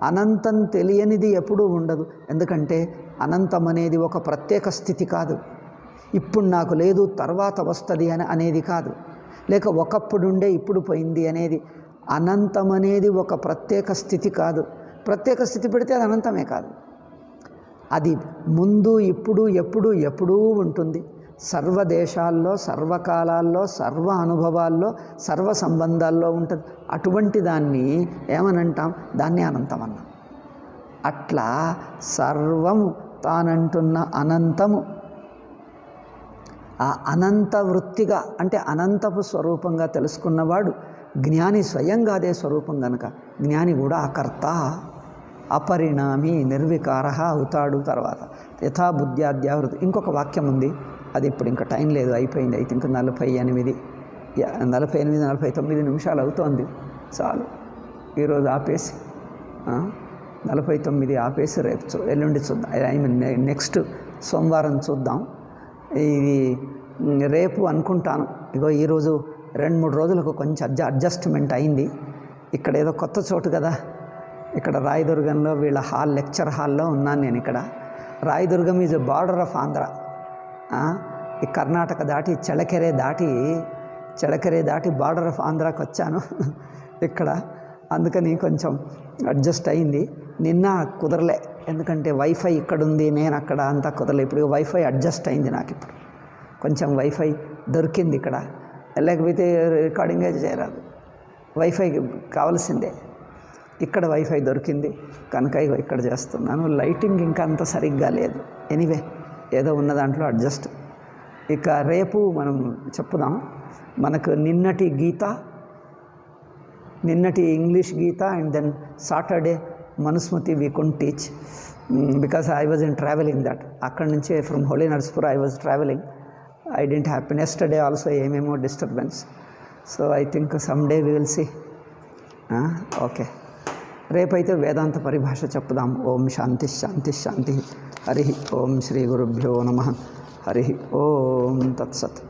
అనంతం తెలియనిది ఎప్పుడూ ఉండదు. ఎందుకంటే అనంతం అనేది ఒక ప్రత్యేక స్థితి కాదు. ఇప్పుడు నాకు లేదు తర్వాత వస్తుంది అనేది కాదు, లేక ఒకప్పుడుండే ఇప్పుడు పోయింది అనేది. అనంతం అనేది ఒక ప్రత్యేక స్థితి కాదు. ప్రత్యేక స్థితి పెడితే అది అనంతమే కాదు. అది ముందు ఇప్పుడు ఎప్పుడు ఎప్పుడూ ఉంటుంది. సర్వ దేశాల్లో, సర్వకాలాల్లో, సర్వ అనుభవాల్లో, సర్వ సంబంధాల్లో ఉంటుంది. అటువంటి దాన్ని ఏమనంటాం? దాన్ని అనంతం అన్నాం. అట్లా సర్వము తానంటున్న అనంతము ఆ అనంత వృత్తిగా అంటే అనంతపు స్వరూపంగా తెలుసుకున్నవాడు జ్ఞాని. స్వయంగా అదే స్వరూపం కనుక జ్ఞాని కూడా అకర్త, అపరిణామి, నిర్వికార అవుతాడు. తర్వాత యథాబుద్ధ్యాద్యావృతి. ఇంకొక వాక్యం ఉంది, అది ఇప్పుడు ఇంకా టైం లేదు, అయిపోయింది. అయితే ఇంకా 48 49 నిమిషాలు అవుతోంది. చాలు ఈరోజు ఆపేసి 49 ఆపేసి రేపు ఎల్లుండి చూద్దాం. ఐ మీన్ నెక్స్ట్ సోమవారం చూద్దాం. ఇది రేపు అనుకుంటాను. ఇగో ఈరోజు 2-3 రోజులకు కొంచెం అడ్జస్ట్మెంట్ అయింది. ఇక్కడ ఏదో కొత్త చోటు కదా, ఇక్కడ రాయదుర్గంలో వీళ్ళ లెక్చర్ హాల్లో ఉన్నాను నేను. ఇక్కడ Rayadurgam is border of Andhra. ఈ కర్ణాటక దాటి చಳ್ಳకెరే దాటి బార్డర్ ఆఫ్ ఆంధ్రాకి వచ్చాను ఇక్కడ. అందుకని కొంచెం అడ్జస్ట్ అయింది. నిన్న కుదరలే, ఎందుకంటే వైఫై ఇక్కడుంది, నేను అక్కడ, అంతా కుదరలే. ఇప్పుడు వైఫై అడ్జస్ట్ అయింది నాకు. ఇప్పుడు కొంచెం వైఫై దొరికింది ఇక్కడ. లేకపోతే రికార్డింగే చేయరాదు, వైఫై కావాల్సిందే. ఇక్కడ వైఫై దొరికింది కనుక ఇక్కడ చేస్తున్నాను. లైటింగ్ ఇంకా అంత సరిగ్గా లేదు. ఎనీవే ఏదో ఉన్న దాంట్లో అడ్జస్ట్. ఇక రేపు మనం చెప్పుదాం. మనకు నిన్నటి English Gita and then Saturday Manusmriti we could teach because I was in travelling that. అక్కడి నుంచే from Holenarsipur I was travelling. I didn't happy. Next day also ఏమేమో disturbance. So I think some day we will see. Okay, రేపైతే వేదాంత పరిభాష చెప్పుదాం. ఓం శాంతి శాంతి శాంతి. హరి ఓం శ్రీ గురుభ్యో నమః. హరి ఓం తత్సత్.